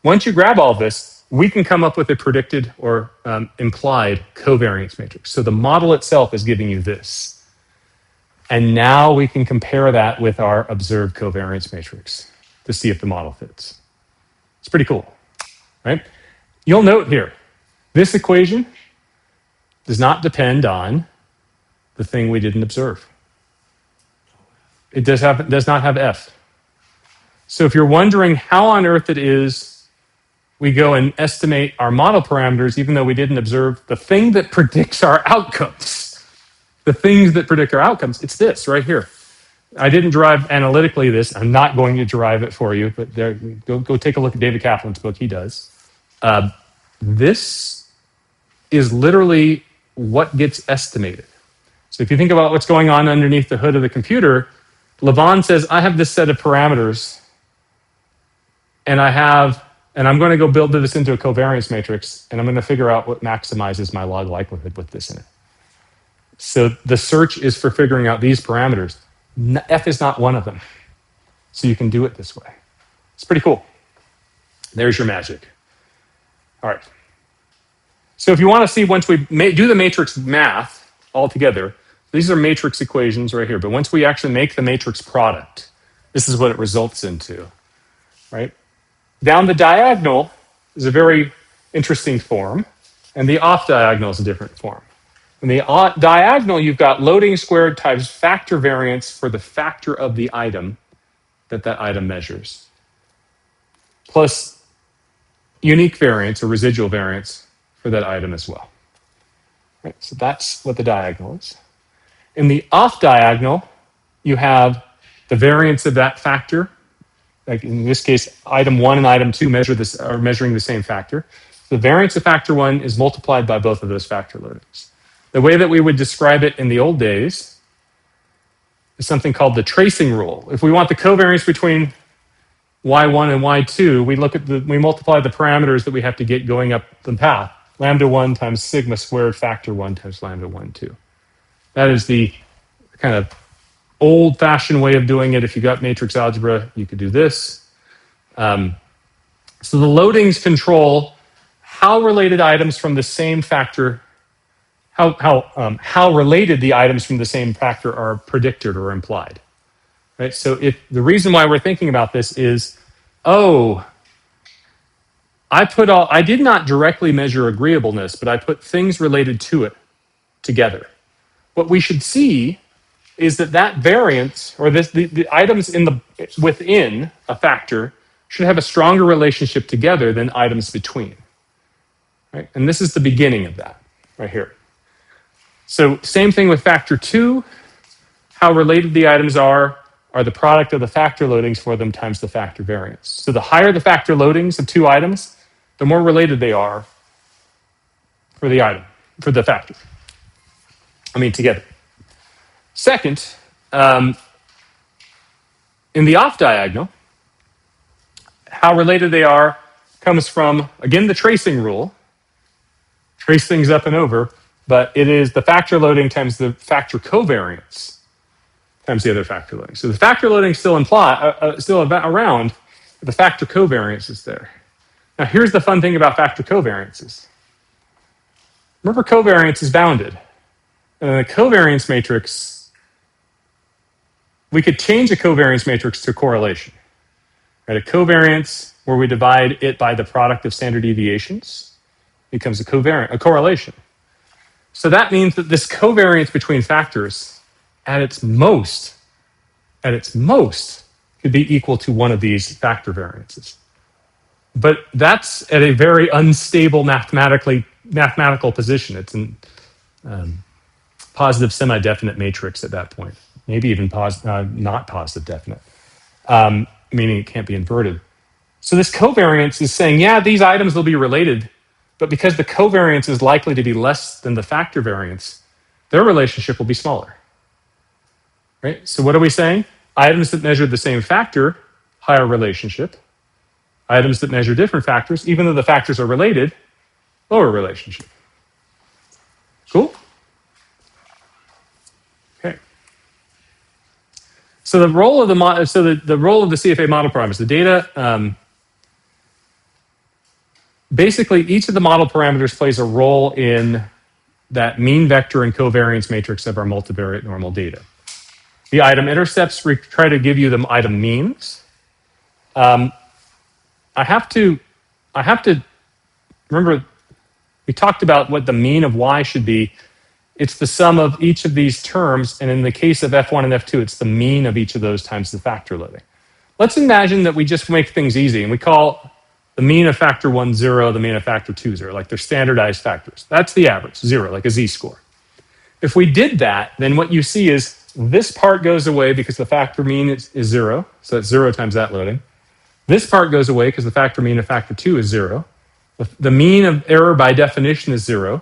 once you grab all this, we can come up with a predicted or implied covariance matrix. So the model itself is giving you this. And now we can compare that with our observed covariance matrix to see if the model fits. It's pretty cool, right? You'll note here, this equation does not depend on the thing we didn't observe. It does not have F. So if you're wondering how on earth it is we go and estimate our model parameters, even though we didn't observe the thing that predicts our outcomes, the things that predict our outcomes, it's this right here. I didn't derive analytically this. I'm not going to derive it for you, but go take a look at David Kaplan's book. He does. This is literally what gets estimated. So if you think about what's going on underneath the hood of the computer, Levon says, I have this set of parameters, and I'm going to go build this into a covariance matrix, and I'm going to figure out what maximizes my log likelihood with this in it. So the search is for figuring out these parameters. F is not one of them. So you can do it this way. It's pretty cool. There's your magic. All right. So if you want to see, once we do the matrix math all together, these are matrix equations right here. But once we actually make the matrix product, this is what it results into, right? Down the diagonal is a very interesting form, and the off diagonal is a different form. In the diagonal, you've got loading squared times factor variance for the factor of the item that item measures, plus unique variance or residual variance for that item as well. Right, so that's what the diagonal is. In the off diagonal, you have the variance of that factor. Like in this case, item 1 and item 2 are measuring the same factor. The variance of factor 1 is multiplied by both of those factor loadings. The way that we would describe it in the old days is something called the tracing rule. If we want the covariance between y1 and y2, we multiply the parameters that we have to get going up the path. Lambda 1 times sigma squared factor 1 times lambda 1, 2. That is the kind of old-fashioned way of doing it. If you got matrix algebra, you could do this. So the loadings control how related items from the same factor, how related the items from the same factor are predicted or implied. Right? So if the reason why we're thinking about this is, I did not directly measure agreeableness, but I put things related to it together. What we should see is that variance, or the items within a factor, should have a stronger relationship together than items between. Right? And this is the beginning of that, right here. So same thing with factor 2. How related the items are the product of the factor loadings for them times the factor variance. So the higher the factor loadings of two items, the more related they are for the factor. Together. Second, in the off diagonal, how related they are comes from, again, the tracing rule. Trace things up and over, but it is the factor loading times the factor covariance times the other factor loading. So the factor loading is still around, but the factor covariance is there. Now here's the fun thing about factor covariances. Remember, covariance is bounded. And in a covariance matrix, we could change a covariance matrix to correlation. Right? A covariance where we divide it by the product of standard deviations becomes a correlation. So that means that this covariance between factors at its most, could be equal to one of these factor variances. But that's at a very unstable mathematical position. It's a positive semi-definite matrix at that point. Maybe even not positive definite, meaning it can't be inverted. So this covariance is saying, yeah, these items will be related, but because the covariance is likely to be less than the factor variance, their relationship will be smaller. Right? So what are we saying? Items that measure the same factor, higher relationship. Items that measure different factors, even though the factors are related, lower relationship. Cool? Okay. So the role of the CFA model parameters, the data. Basically, each of the model parameters plays a role in that mean vector and covariance matrix of our multivariate normal data. The item intercepts try to give you the item means. I have to remember, we talked about what the mean of y should be. It's the sum of each of these terms, and in the case of f1 and f2, it's the mean of each of those times the factor loading. Let's imagine that we just make things easy, and we call the mean of factor 1, 0, the mean of factor 2, 0, like they're standardized factors. That's the average, 0, like a z-score. If we did that, then what you see is this part goes away because the factor mean is 0, so that's 0 times that loading. This part goes away because the factor mean of factor 2 is 0. The mean of error by definition is 0.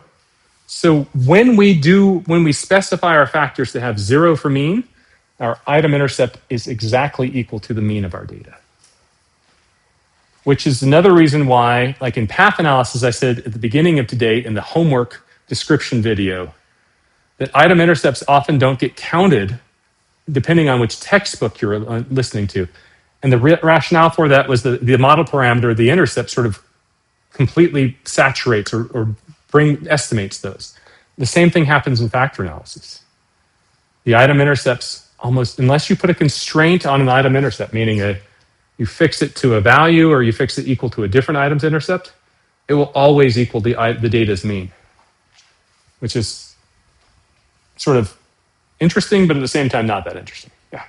So when we specify our factors to have 0 for mean, our item intercept is exactly equal to the mean of our data. Which is another reason why, like in path analysis, I said at the beginning of today in the homework description video, that item intercepts often don't get counted depending on which textbook you're listening to. And the rationale for that was the model parameter, the intercept, sort of completely saturates or estimates those. The same thing happens in factor analysis. The item intercepts almost, unless you put a constraint on an item intercept, meaning you fix it to a value or you fix it equal to a different item's intercept, it will always equal the data's mean, which is sort of interesting, but at the same time not that interesting. Yeah.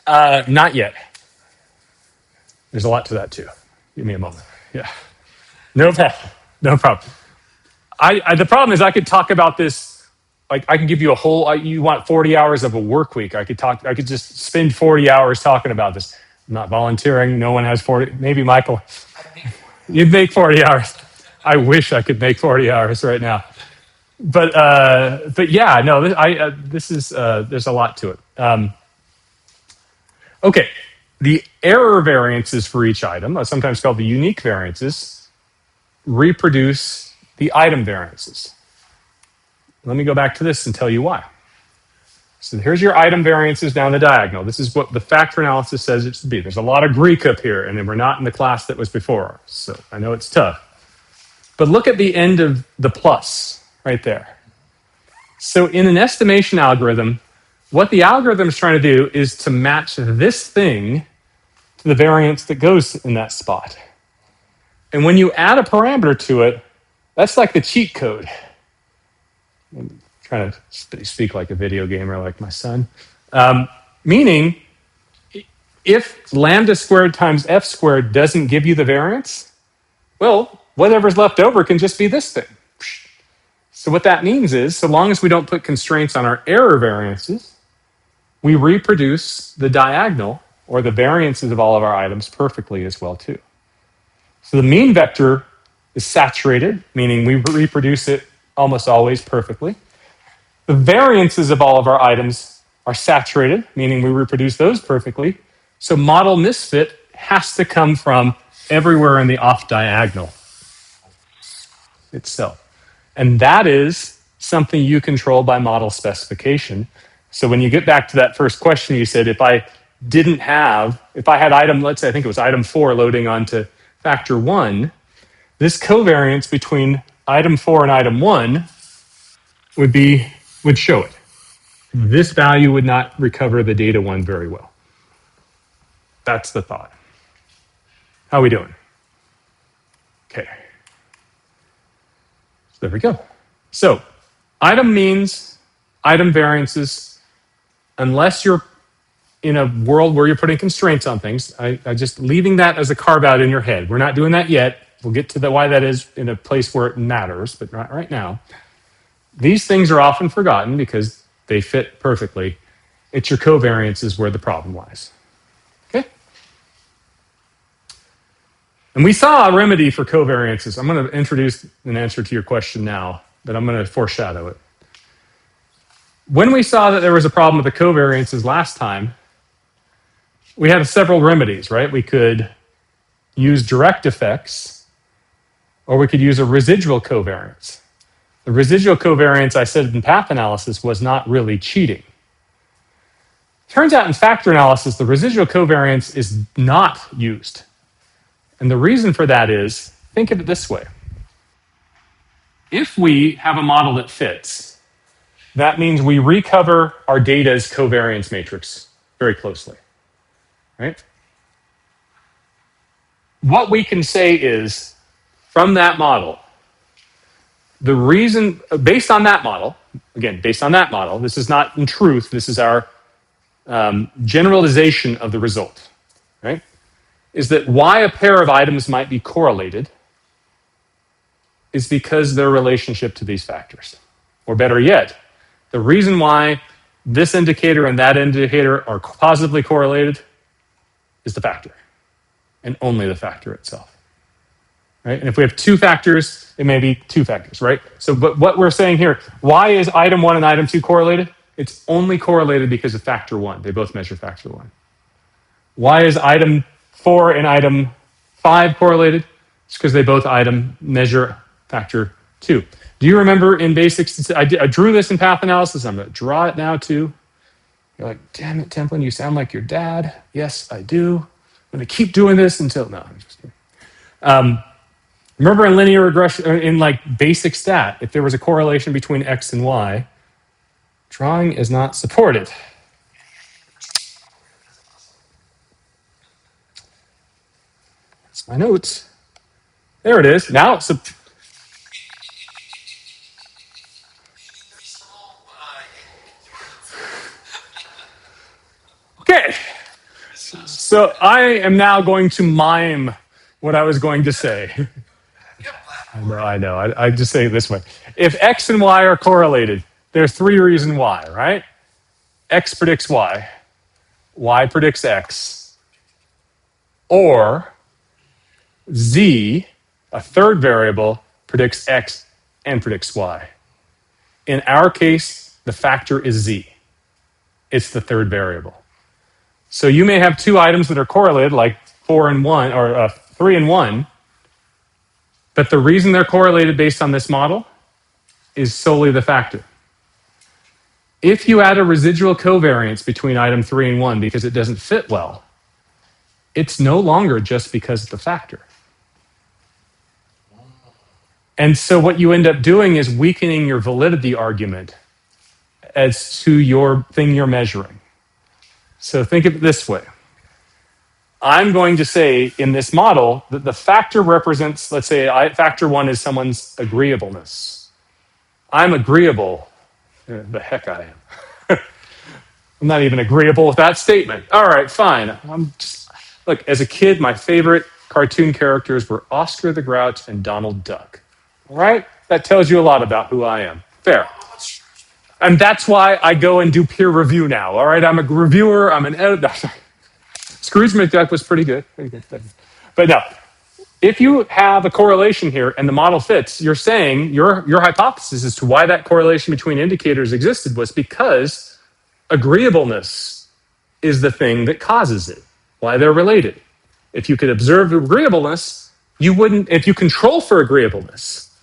Not yet. There's a lot to that too. Give me a moment. Yeah. No problem. No problem. The problem is I could talk about this. Like I can give you a whole. You want 40 hours of a work week? I could talk. I could just spend 40 hours talking about this. I'm not volunteering. No one has 40. Maybe Michael. You'd make 40 hours. I wish I could make 40 hours right now. But yeah, no. This is there's a lot to it. Okay, the error variances for each item, sometimes called the unique variances, reproduce the item variances. Let me go back to this and tell you why. So here's your item variances down the diagonal. This is what the factor analysis says it should be. There's a lot of Greek up here, and then we're not in the class that was before, so I know it's tough. But look at the end of the plus right there. So in an estimation algorithm, what the algorithm is trying to do is to match this thing to the variance that goes in that spot. And when you add a parameter to it, that's like the cheat code. I'm trying to speak like a video gamer like my son. Meaning, if lambda squared times f squared doesn't give you the variance, well, whatever's left over can just be this thing. So what that means is, so long as we don't put constraints on our error variances, we reproduce the diagonal or the variances of all of our items perfectly as well too. So the mean vector is saturated, meaning we reproduce it almost always perfectly. The variances of all of our items are saturated, meaning we reproduce those perfectly. So model misfit has to come from everywhere in the off diagonal itself. And that is something you control by model specification. So when you get back to that first question, you said if I had item, let's say I think it was item 4 loading onto factor 1, this covariance between item 4 and item 1 would show it. This value would not recover the data 1 very well. That's the thought. How are we doing? Okay. So there we go. So item means, item variances, unless you're in a world where you're putting constraints on things, I just leaving that as a carve out in your head. We're not doing that yet. We'll get to why that is in a place where it matters, but not right now. These things are often forgotten because they fit perfectly. It's your covariances where the problem lies. Okay? And we saw a remedy for covariances. I'm going to introduce an answer to your question now, but I'm going to foreshadow it. When we saw that there was a problem with the covariances last time, we had several remedies, right? We could use direct effects, or we could use a residual covariance. The residual covariance, I said in path analysis, was not really cheating. Turns out in factor analysis, the residual covariance is not used. And the reason for that is, think of it this way. If we have a model that fits, that means we recover our data's covariance matrix very closely, right? What we can say is, from that model, the reason, based on that model, again, based on that model, this is not in truth, this is our generalization of the result, right? Is that why a pair of items might be correlated is because their relationship to these factors. Or better yet, the reason why this indicator and that indicator are positively correlated is the factor, and only the factor itself. Right? And if we have two factors, it may be two factors, right? So, but what we're saying here, why is item 1 and item 2 correlated? It's only correlated because of factor 1. They both measure factor 1. Why is item 4 and item 5 correlated? It's because they both measure factor 2. Do you remember in basics, I drew this in path analysis. I'm going to draw it now too. You're like, damn it, Templin, you sound like your dad. Yes, I do. I'm going to keep doing this until, no, I'm just kidding. Remember in linear regression, in like basic stat, if there was a correlation between X and Y, drawing is not supported. That's my notes. There it is. Now it's okay. So I am now going to mime what I was going to say. You're black. I know. I just say it this way. If X and Y are correlated, there's three reasons why, right? X predicts Y predicts X, or Z, a third variable, predicts X and predicts Y. In our case, the factor is Z. It's the third variable. So you may have two items that are correlated, like 4 and 1, or 3 and 1, but the reason they're correlated based on this model is solely the factor. If you add a residual covariance between item 3 and 1 because it doesn't fit well, it's no longer just because of the factor. And so what you end up doing is weakening your validity argument as to your thing you're measuring. So think of it this way. I'm going to say in this model that the factor represents, let's say factor 1 is someone's agreeableness. I'm agreeable. The heck I am. I'm not even agreeable with that statement. All right, fine. Look, as a kid, my favorite cartoon characters were Oscar the Grouch and Donald Duck. All right? That tells you a lot about who I am. Fair. And that's why I go and do peer review now. All right? I'm a reviewer. I'm an editor. Scrooge McDuck was pretty good. But no, if you have a correlation here and the model fits, you're saying your hypothesis as to why that correlation between indicators existed was because agreeableness is the thing that causes it, why they're related. If you could observe agreeableness, you wouldn't, if you control for agreeableness,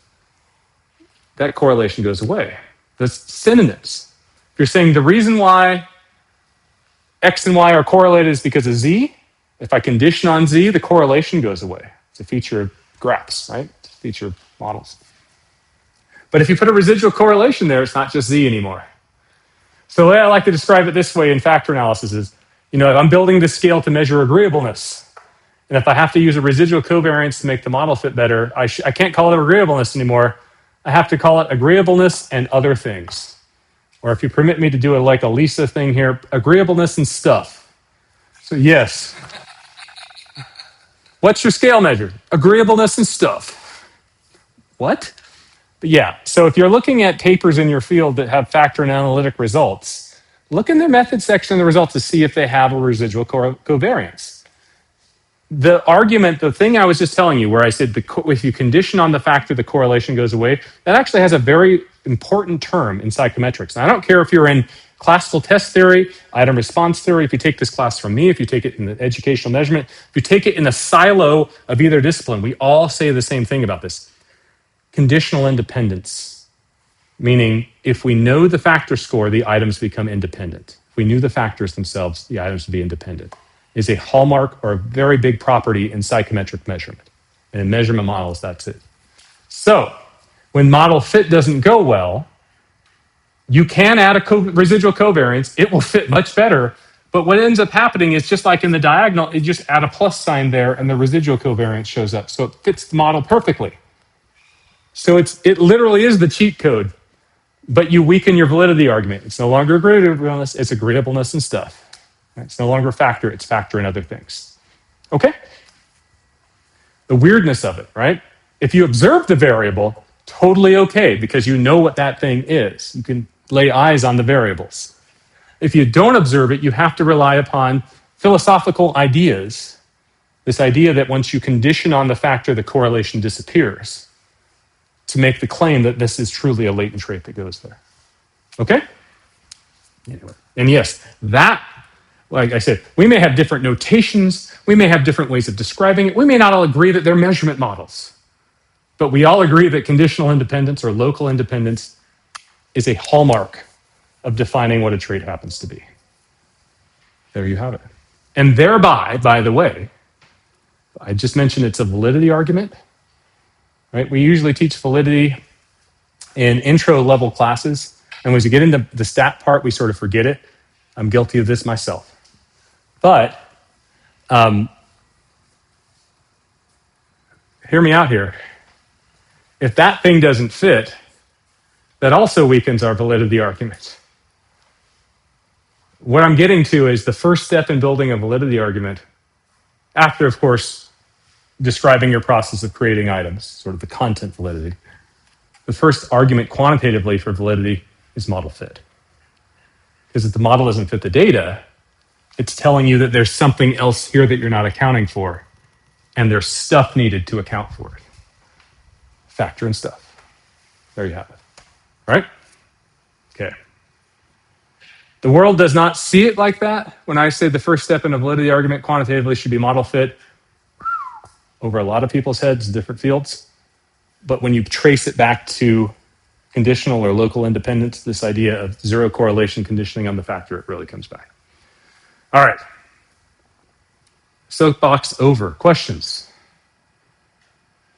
that correlation goes away. That's synonyms. If you're saying the reason why X and Y are correlated is because of Z, if I condition on Z, the correlation goes away. It's a feature of graphs, right? It's a feature of models. But if you put a residual correlation there, it's not just Z anymore. So the way I like to describe it this way in factor analysis is, if I'm building this scale to measure agreeableness, and if I have to use a residual covariance to make the model fit better, I can't call it agreeableness anymore. I have to call it agreeableness and other things. Or if you permit me to do a Lisa thing here, agreeableness and stuff. So yes. What's your scale measure? Agreeableness and stuff. What? But yeah, so if you're looking at papers in your field that have factor and analytic results, look in their method section of the results to see if they have a residual covariance. The argument, the thing I was just telling you, where I said if you condition on the factor, the correlation goes away, that actually has a very important term in psychometrics. And I don't care if you're in classical test theory, item response theory, if you take this class from me, if you take it in the educational measurement, if you take it in a silo of either discipline, we all say the same thing about this. Conditional independence, meaning if we know the factor score, the items become independent. If we knew the factors themselves, the items would be independent. Is a hallmark or a very big property in psychometric measurement. And in measurement models, that's it. So when model fit doesn't go well, you can add a residual covariance. It will fit much better. But what ends up happening is just like in the diagonal, you just add a plus sign there and the residual covariance shows up. So it fits the model perfectly. So it literally is the cheat code, but you weaken your validity argument. It's no longer agreeableness, it's agreeableness and stuff. It's no longer factor, it's factor and other things. Okay? The weirdness of it, right? If you observe the variable, totally okay, because you know what that thing is. You can lay eyes on the variables. If you don't observe it, you have to rely upon philosophical ideas. This idea that once you condition on the factor, the correlation disappears, to make the claim that this is truly a latent trait that goes there. Okay? Anyway. And yes, that, like I said, we may have different notations, we may have different ways of describing it, we may not all agree that they're measurement models, but we all agree that conditional independence or local independence is a hallmark of defining what a trait happens to be. There you have it. And thereby, by the way, I just mentioned it's a validity argument, right? We usually teach validity in intro level classes, and as we get into the stat part, we sort of forget it. I'm guilty of this myself. But hear me out here. If that thing doesn't fit, that also weakens our validity argument. What I'm getting to is the first step in building a validity argument After, of course, describing your process of creating items, sort of the content validity. The first argument quantitatively for validity is model fit. Because if the model doesn't fit the data, it's telling you that there's something else here that you're not accounting for, and there's stuff needed to account for it. Factor and stuff. There you have it. Right? Okay. The world does not see it like that. When I say the first step in a validity argument quantitatively should be model fit, over a lot of people's heads, different fields. But when you trace it back to conditional or local independence, this idea of zero correlation conditioning on the factor, it really comes back. All right. Soapbox over. Questions?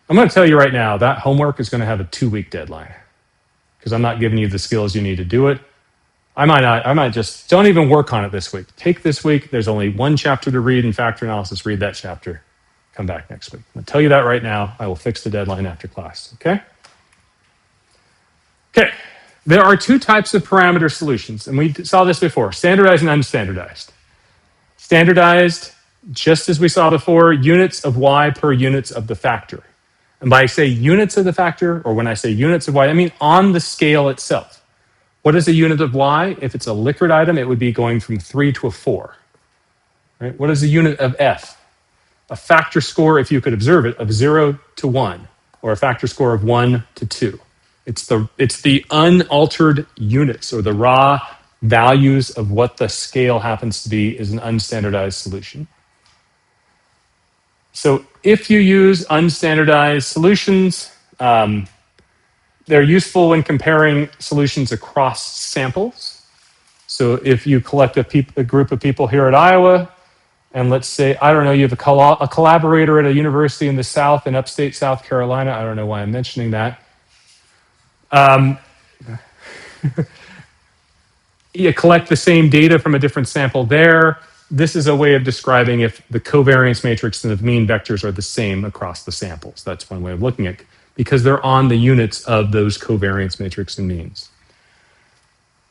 I'm going to tell you right now, that homework is going to have a 2-week deadline because I'm not giving you the skills you need to do it. I might just, don't even work on it this week. Take this week. There's only one chapter to read in factor analysis. Read that chapter. Come back next week. I'm going to tell you that right now. I will fix the deadline after class. Okay? Okay. There are 2 types of parameter solutions, and we saw this before, standardized and unstandardized. Standardized, just as we saw before, units of y per units of the factor. And by say units of the factor, or when I say units of y, I mean on the scale itself. What is a unit of y? If it's a Likert item, it would be going from 3 to a 4. Right? What is a unit of f? A factor score, if you could observe it, of 0 to 1, or a factor score of 1 to 2. It's the unaltered units, or the raw values of what the scale happens to be, is an unstandardized solution. So if you use unstandardized solutions, they're useful when comparing solutions across samples. So if you collect a group of people here at Iowa, and let's say, I don't know, you have a collaborator at a university in the South, in upstate South Carolina. I don't know why I'm mentioning that. You collect the same data from a different sample there. This is a way of describing if the covariance matrix and the mean vectors are the same across the samples. That's one way of looking at it, because they're on the units of those covariance matrix and means.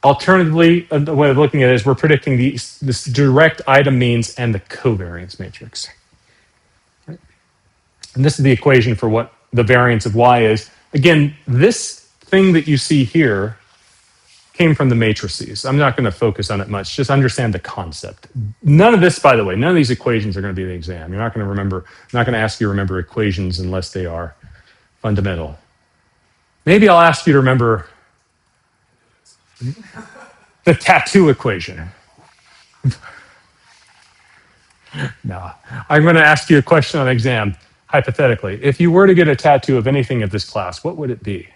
Alternatively, the way of looking at it is we're predicting this direct item means and the covariance matrix. Right? And this is the equation for what the variance of y is. Again, this thing that you see here came from the matrices. I'm not going to focus on it much. Just understand the concept. None of this, by the way, none of these equations are going to be the exam. You're not going to remember, I'm not going to ask you to remember equations unless they are fundamental. Maybe I'll ask you to remember the tattoo equation. No, I'm going to ask you a question on exam, hypothetically. If you were to get a tattoo of anything of this class, what would it be?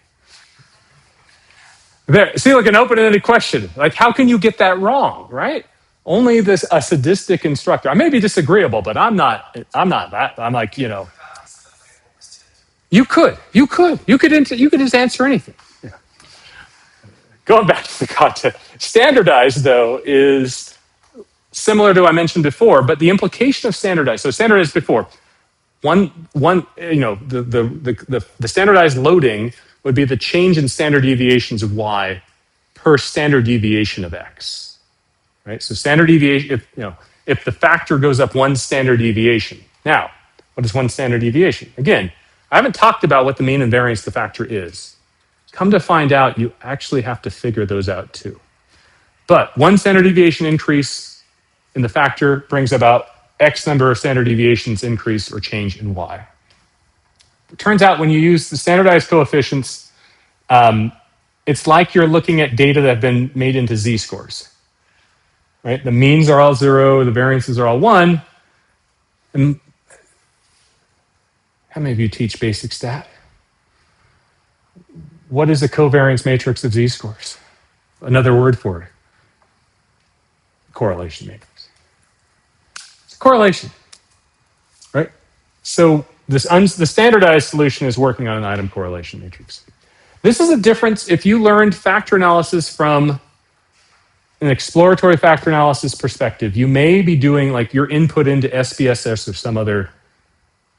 There, see, like an open-ended question. Like, how can you get that wrong, right? Only a sadistic instructor. I may be disagreeable, but I'm not that. I'm like, you could just answer anything. Yeah. Going back to the content, standardized though is similar to what I mentioned before, but the implication of standardized. So standardized before, the standardized loading would be the change in standard deviations of y per standard deviation of x, right? So standard deviation, if the factor goes up 1 standard deviation. Now, what is 1 standard deviation? Again, I haven't talked about what the mean and variance of the factor is. Come to find out, you actually have to figure those out too. But 1 standard deviation increase in the factor brings about X number of standard deviations increase or change in y. It turns out when you use the standardized coefficients, it's like you're looking at data that have been made into z-scores. Right? The means are all 0, the variances are all 1. And how many of you teach basic stat? What is a covariance matrix of z-scores? Another word for it. Correlation matrix. It's a correlation. Right? So the standardized solution is working on an item correlation matrix. This is a difference if you learned factor analysis from an exploratory factor analysis perspective. You may be doing like your input into SPSS or some other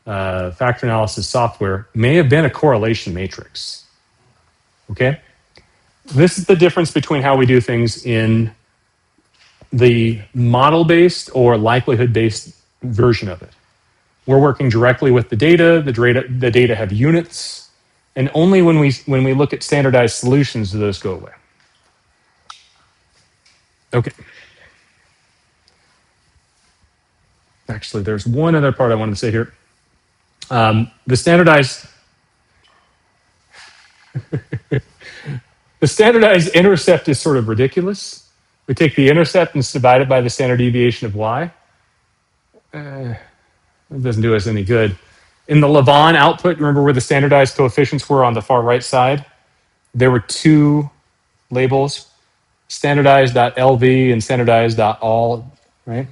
factor analysis software may have been a correlation matrix. Okay? This is the difference between how we do things in the model-based or likelihood-based version of it. We're working directly with the data. The data have units, and only when we look at standardized solutions do those go away. Okay. Actually, there's one other part I wanted to say here. The standardized intercept is sort of ridiculous. We take the intercept and divide it by the standard deviation of y. It doesn't do us any good. In the Lavon output, remember where the standardized coefficients were on the far right side? There were two labels, standardized.lv and standardized.all, right?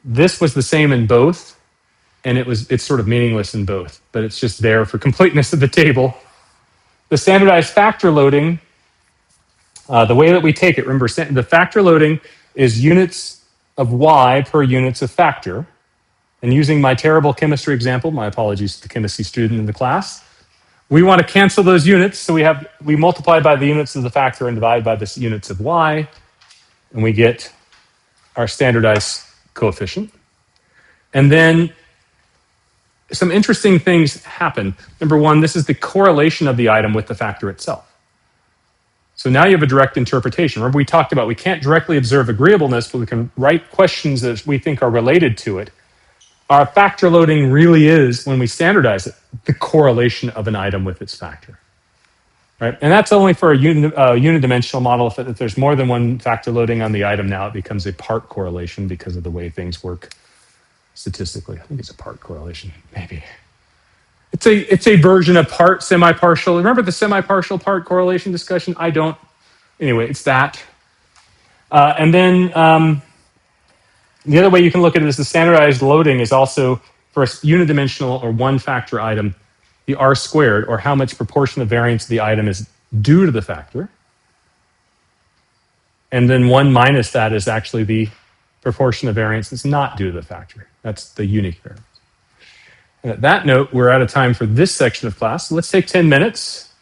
This was the same in both, and it's sort of meaningless in both, but it's just there for completeness of the table. The standardized factor loading, the way that we take it, remember, the factor loading is units of y per units of factor. And using my terrible chemistry example, my apologies to the chemistry student in the class, we want to cancel those units. So we multiply by the units of the factor and divide by the units of y, and we get our standardized coefficient. And then some interesting things happen. Number one, this is the correlation of the item with the factor itself. So now you have a direct interpretation. Remember, we talked about we can't directly observe agreeableness, but we can write questions that we think are related to it. Our factor loading really is, when we standardize it, the correlation of an item with its factor. Right? And that's only for a unidimensional model. If there's more than one factor loading on the item, now it becomes a part correlation because of the way things work statistically. I think it's a part correlation, maybe. It's a version of part semi-partial. Remember the semi-partial part correlation discussion? I don't. Anyway, it's that. And then the other way you can look at it is the standardized loading is also for a unidimensional or one factor item, the R squared, or how much proportion of variance of the item is due to the factor. And then 1 minus that is actually the proportion of variance that's not due to the factor. That's the unique variance. And at that note, we're out of time for this section of class. So let's take 10 minutes.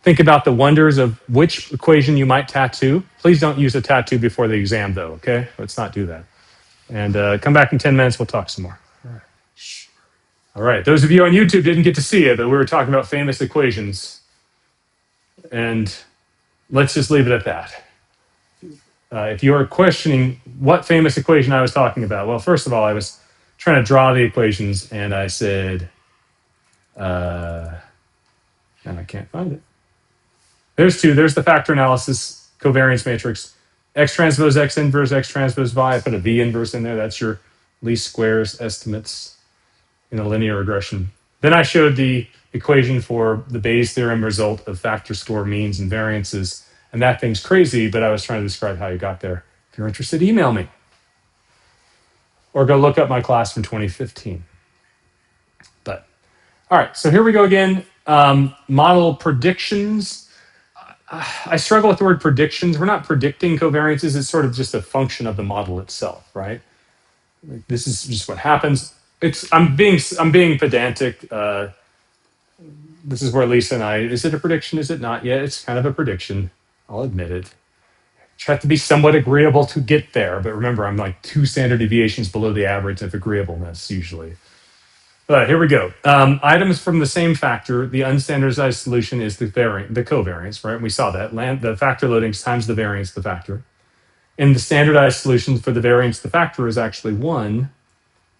Think about the wonders of which equation you might tattoo. Please don't use a tattoo before the exam, though, okay? Let's not do that. And come back in 10 minutes, we'll talk some more. All right. Those of you on YouTube didn't get to see it, but we were talking about famous equations. And let's just leave it at that. If you are questioning what famous equation I was talking about, well, first of all, I was trying to draw the equations, and I said, and I can't find it. There's two. There's the factor analysis covariance matrix. X transpose X inverse X transpose Y. I put a V inverse in there. That's your least squares estimates in a linear regression. Then I showed the equation for the Bayes theorem result of factor score means and variances. And that thing's crazy, but I was trying to describe how you got there. If you're interested, email me. Or go look up my class from 2015. But, all right, so here we go again. Model predictions. I struggle with the word predictions. We're not predicting covariances. It's sort of just a function of the model itself, right? This is just what happens. I'm being pedantic. This is where Lisa and I, is it a prediction? Is it not yet? It's kind of a prediction. I'll admit it. Try to be somewhat agreeable to get there, but remember, I'm like 2 standard deviations below the average of agreeableness usually. But here we go. Items from the same factor, the unstandardized solution is the covariance, right? We saw that. The factor loadings times the variance of the factor. And the standardized solution for the variance of the factor is actually 1.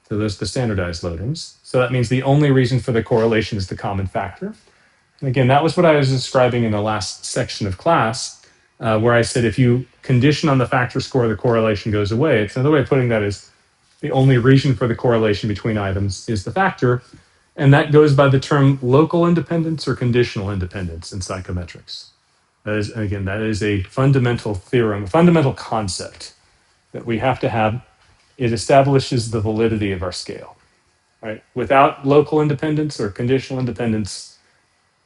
So those are the standardized loadings. So that means the only reason for the correlation is the common factor. And again, that was what I was describing in the last section of class, where I said if you condition on the factor score, the correlation goes away. It's another way of putting that is the only reason for the correlation between items is the factor. And that goes by the term local independence or conditional independence in psychometrics. That is a fundamental theorem, a fundamental concept that we have to have. It establishes the validity of our scale. Right? Without local independence or conditional independence,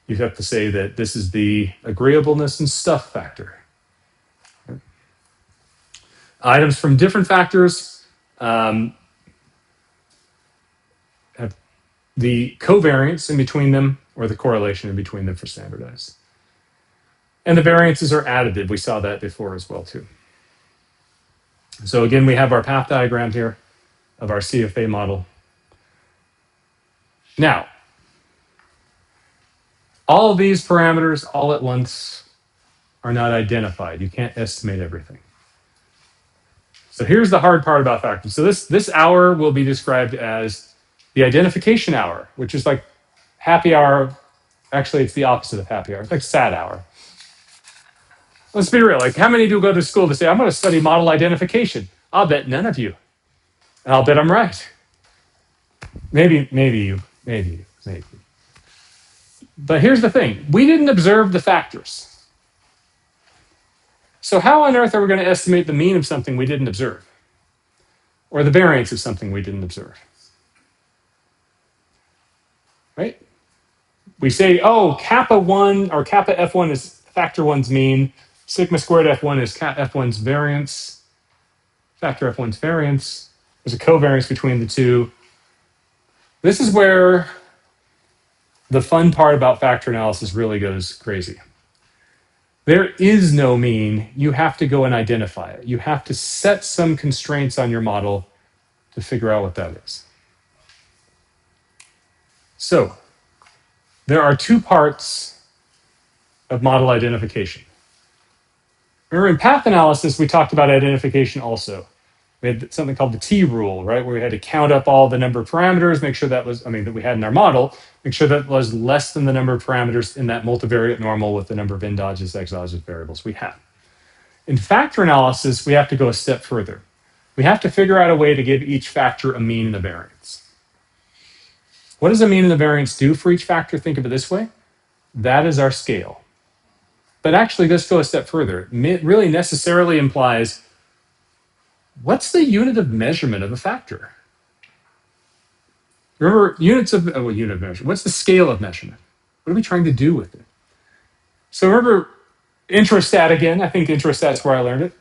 you have to say that this is the agreeableness and stuff factor. Right? Items from different factors have the covariance in between them or the correlation in between them for standardized. And the variances are additive. We saw that before as well, too. So again, we have our path diagram here of our CFA model. Now, all of these parameters all at once are not identified. You can't estimate everything. So here's the hard part about factoring. So this hour will be described as the identification hour, which is like happy hour. Actually, it's the opposite of happy hour. It's like sad hour. Let's be real. Like, how many do go to school to say, I'm going to study model identification? I'll bet none of you. And I'll bet I'm right. Maybe you. Maybe. But here's the thing. We didn't observe the factors. So how on earth are we going to estimate the mean of something we didn't observe? Or the variance of something we didn't observe? Right? We say, oh, kappa 1 or kappa F1 is factor 1's mean. Sigma squared F1 is F1's variance. Factor F1's variance. There's a covariance between the two. This is where the fun part about factor analysis really goes crazy. There is no mean. You have to go and identify it. You have to set some constraints on your model to figure out what that is. So there are two parts of model identification. Remember, in path analysis, we talked about identification also. We had something called the T rule, right? Where we had to count up all the number of parameters, make sure that we had in our model, make sure that was less than the number of parameters in that multivariate normal with the number of endogenous, exogenous variables we have. In factor analysis, we have to go a step further. We have to figure out a way to give each factor a mean and a variance. What does a mean and a variance do for each factor? Think of it this way. That is our scale. But actually, let's go a step further. It really necessarily implies, what's the unit of measurement of a factor? Remember, unit of measurement. What's the scale of measurement? What are we trying to do with it? So remember, introstat again. I think introstat's where I learned it.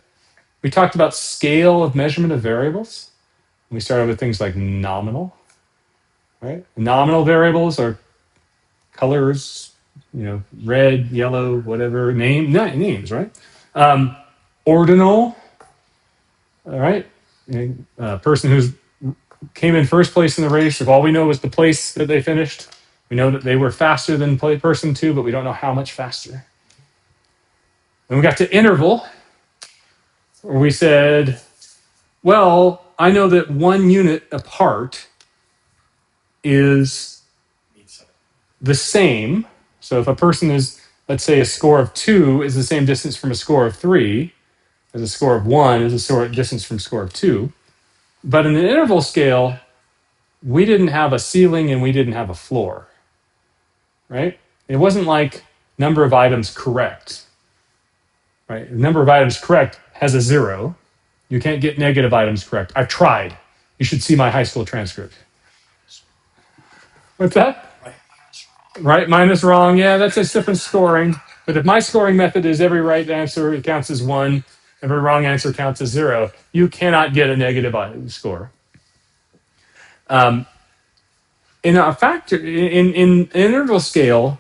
We talked about scale of measurement of variables. We started with things like nominal, right? Nominal variables are colors, red, yellow, whatever, names, right? Ordinal, all right? A person who's came in first place in the race, if all we know is the place that they finished, we know that they were faster than person 2, but we don't know how much faster. Then we got to interval, where we said, well, I know that 1 unit apart is the same. So if a person is, let's say, a score of 2 is the same distance from a score of 3, as a score of 1 is a distance from score of 2. But in an interval scale, we didn't have a ceiling and we didn't have a floor, right? It wasn't like number of items correct, right? The number of items correct has a 0. You can't get negative items correct. I've tried. You should see my high school transcript. What's that? Right minus wrong. Yeah, that's a different scoring. But if my scoring method is every right answer counts as 1, every wrong answer counts as 0, you cannot get a negative score. In a factor, in interval scale,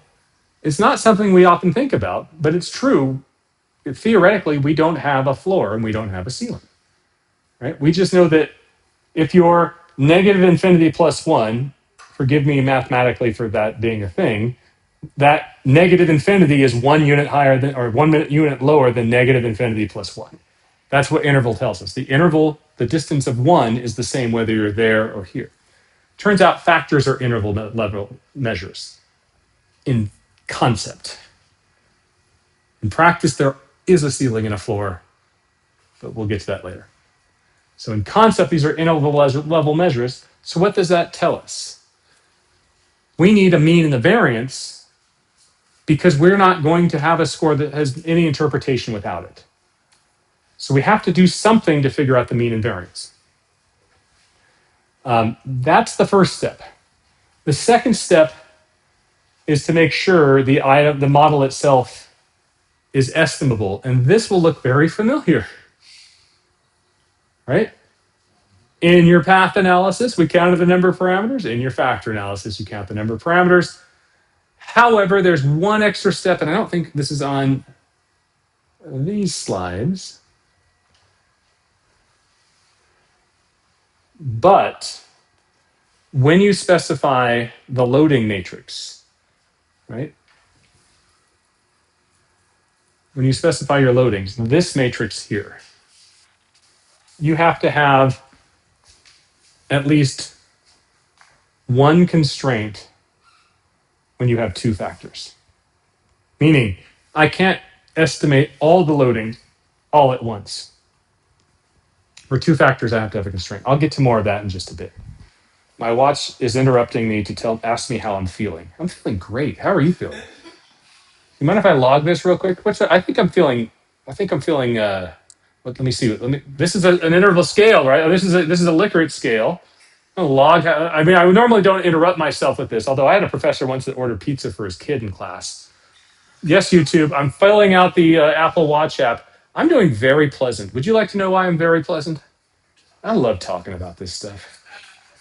it's not something we often think about, but it's true. Theoretically, we don't have a floor and we don't have a ceiling, right? We just know that if you're negative infinity plus 1, forgive me mathematically for that being a thing, that negative infinity is 1 unit higher than, or 1 unit lower than negative infinity plus 1. That's what interval tells us. The interval, the distance of 1 is the same whether you're there or here. Turns out factors are interval level measures in concept. In practice, there is a ceiling and a floor, but we'll get to that later. So in concept, these are interval level measures. So what does that tell us? We need a mean and a variance because we're not going to have a score that has any interpretation without it. So we have to do something to figure out the mean and variance. That's the first step. The second step is to make sure the model itself is estimable. And this will look very familiar, right? In your path analysis, we counted the number of parameters. In your factor analysis, you count the number of parameters. However, there's one extra step, and I don't think this is on these slides. But when you specify the loading matrix, right? When you specify your loadings, this matrix here, you have to have at least one constraint when you have two factors. Meaning, I can't estimate all the loading all at once. For two factors, I have to have a constraint. I'll get to more of that in just a bit. My watch is interrupting me to ask me how I'm feeling. I'm feeling great. How are you feeling? You mind if I log this real quick? I think I'm feeling. Let me see. This is an interval scale, right? This is a Likert scale. Log. I mean, I normally don't interrupt myself with this. Although I had a professor once that ordered pizza for his kid in class. Yes, YouTube. I'm filling out the Apple Watch app. I'm doing very pleasant. Would you like to know why I'm very pleasant? I love talking about this stuff.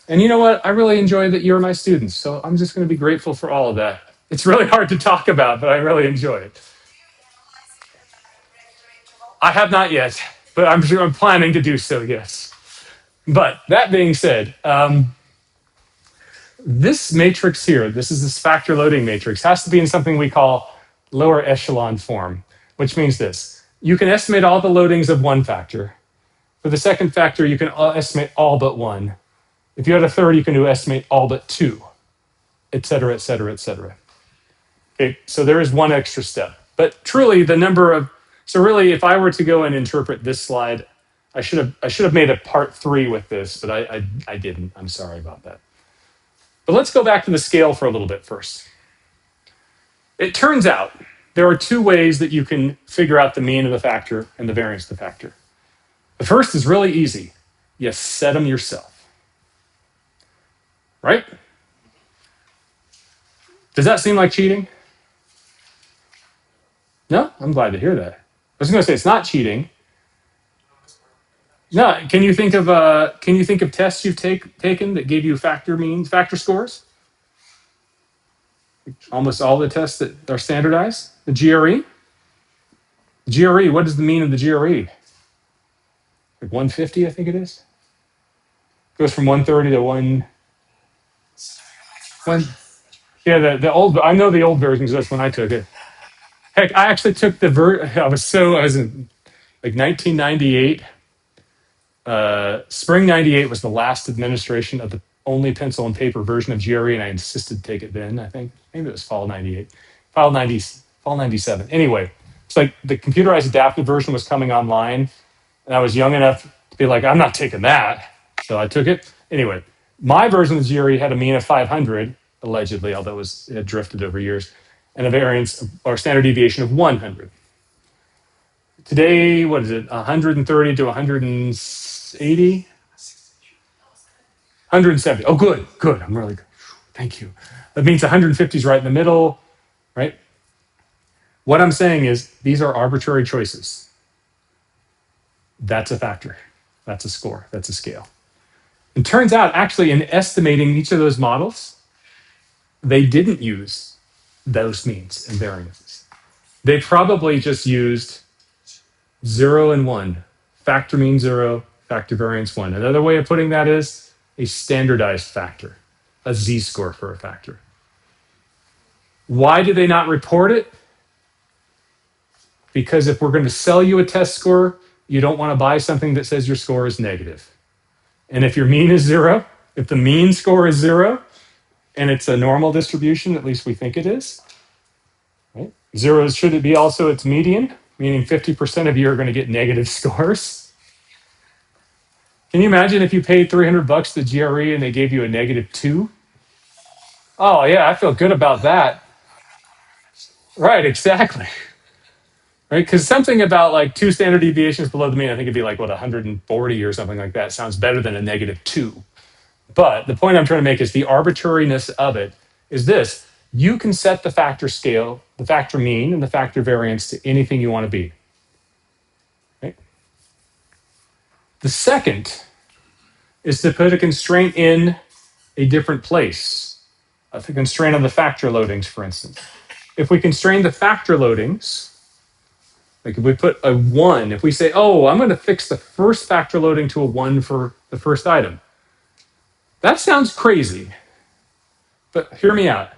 And you know what? I really enjoy that you're my students. So I'm just going to be grateful for all of that. It's really hard to talk about, but I really enjoy it. I have not yet, but I'm sure I'm planning to do so, yes. But that being said, this matrix here, this factor loading matrix, has to be in something we call lower echelon form, which means this. You can estimate all the loadings of one factor. For the second factor, you can estimate all but one. If you had a third, you can estimate all but two, et cetera, et cetera, et cetera. Okay, so there is one extra step. But truly, so really, if I were to go and interpret this slide, I should have made a part 3 with this, but I didn't. I'm sorry about that. But let's go back to the scale for a little bit first. It turns out there are two ways that you can figure out the mean of the factor and the variance of the factor. The first is really easy. You set them yourself. Right? Does that seem like cheating? No? I'm glad to hear that. I was going to say it's not cheating. No, can you think of tests you've taken that gave you factor scores? Almost all the tests that are standardized. The GRE. GRE. What is the mean of the GRE? Like 150, I think it is. Goes from 130 to one. Yeah, the old. I know the old versions. That's when I took it. Heck, I actually took I was in like 1998. Spring 98 was the last administration of the only pencil and paper version of GRE, and I insisted to take it then, I think. Maybe it was fall 98. Fall 97. Anyway, it's like the computerized adaptive version was coming online, and I was young enough to be like, I'm not taking that. So I took it. Anyway, my version of the GRE had a mean of 500, allegedly, although it had drifted over years, and a variance or standard deviation of 100. Today, what is it? 130 to 180? 170. Oh, good. I'm really good. Thank you. That means 150 is right in the middle, right? What I'm saying is these are arbitrary choices. That's a factor. That's a score. That's a scale. It turns out, actually, in estimating each of those models, they didn't use those means and variances. They probably just used 0 and 1. Factor mean 0, factor variance 1. Another way of putting that is a standardized factor, a z-score for a factor. Why do they not report it? Because if we're going to sell you a test score, you don't want to buy something that says your score is negative. And if your mean is 0, if the mean score is 0, and it's a normal distribution, at least we think it is, right? 0 should it be also its median, meaning 50% of you are going to get negative scores. Can you imagine if you paid $300 to GRE and they gave you a -2? Oh yeah, I feel good about that. Right, exactly. Right, because something about like 2 standard deviations below the mean, I think it'd be like 140 or something like that. Sounds better than a -2. But the point I'm trying to make is the arbitrariness of it is this: you can set the factor scale, the factor mean, and the factor variance to anything you want to be. Right? The second is to put a constraint in a different place. The constraint on the factor loadings, for instance. If we constrain the factor loadings, like if we put a 1, if we say, oh, I'm going to fix the first factor loading to a 1 for the first item, That sounds crazy, but hear me out.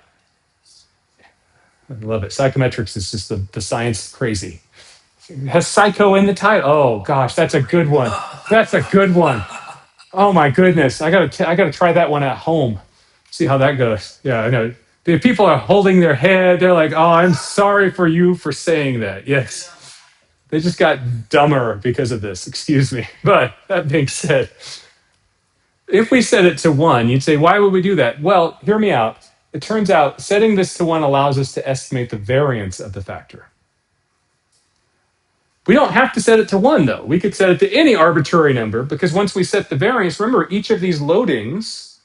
I love it. Psychometrics is just the science of crazy. It has psycho in the title. Oh gosh, that's a good one. That's a good one. Oh my goodness, I gotta try that one at home. See how that goes. Yeah, I know. The people are holding their head. They're like, "Oh, I'm sorry for you for saying that." Yes, they just got dumber because of this. Excuse me. But that being said, if we set it to one, you'd say, "Why would we do that?" Well, hear me out. It turns out setting this to one allows us to estimate the variance of the factor. We don't have to set it to one, though. We could set it to any arbitrary number because once we set the variance, remember, each of these loadings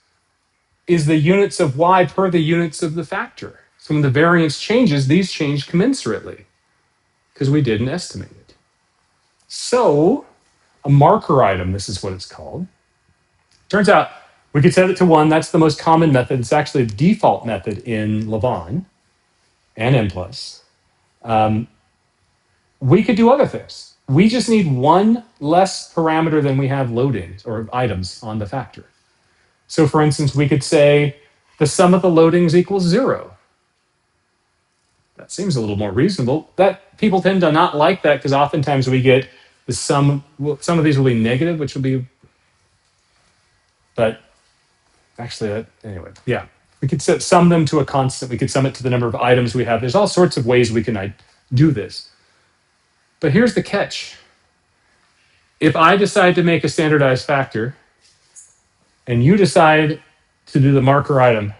is the units of y per the units of the factor. So when the variance changes, these change commensurately because we didn't estimate it. So a marker item, this is what it's called. Turns out we could set it to one. That's the most common method. It's actually the default method in Lavaan and M+. We could do other things. We just need one less parameter than we have loadings or items on the factor. So for instance, we could say the sum of the loadings equals 0. That seems a little more reasonable. That people tend to not like that because oftentimes we get the sum. Well, some of these will be negative, which will be. But actually, anyway, yeah, we could sum them to a constant. We could sum it to the number of items we have. There's all sorts of ways we can do this. But here's the catch. If I decide to make a standardized factor and you decide to do the marker item,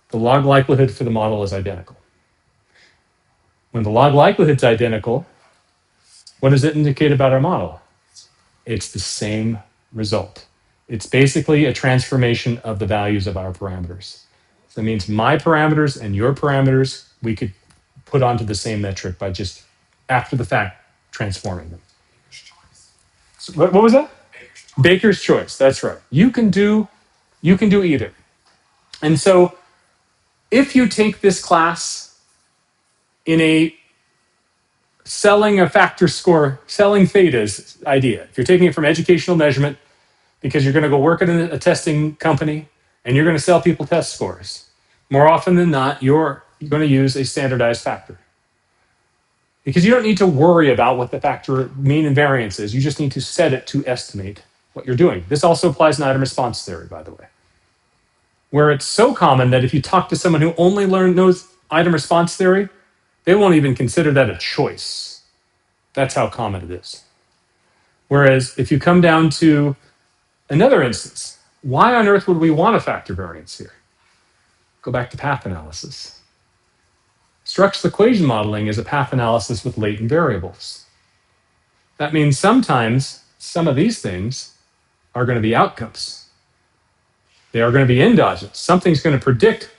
the log likelihood for the model is identical. When the log likelihood is identical, what does it indicate about our model? It's the same result. It's basically a transformation of the values of our parameters. So that means my parameters and your parameters, we could put onto the same metric by just after the fact transforming them. So what was that? Baker's choice. That's right. You can do either. And so if you take this class in a selling a factor score, selling thetas idea, if you're taking it from educational measurement because you're going to go work at a testing company and you're going to sell people test scores, more often than not, you're going to use a standardized factor. Because you don't need to worry about what the factor mean and variance is. You just need to set it to estimate what you're doing. This also applies in item response theory, by the way, where it's so common that if you talk to someone who only knows item response theory, they won't even consider that a choice. That's how common it is. Whereas if you come down to another instance, why on earth would we want a factor variance here? Go back to path analysis. Structural equation modeling is a path analysis with latent variables. That means sometimes some of these things are going to be outcomes. They are going to be endogenous. Something's going to predict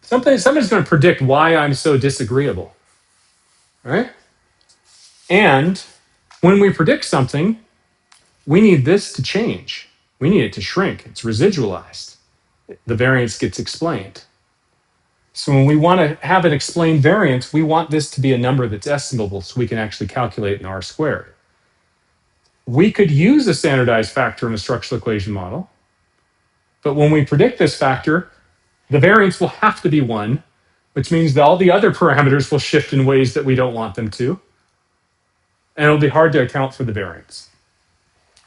somebody's going to predict why I'm so disagreeable. Right? And when we predict something, we need this to change. We need it to shrink. It's residualized. The variance gets explained. So when we want to have an explained variance, we want this to be a number that's estimable so we can actually calculate an R squared. We could use a standardized factor in a structural equation model, but when we predict this factor, the variance will have to be 1, which means that all the other parameters will shift in ways that we don't want them to, and it'll be hard to account for the variance.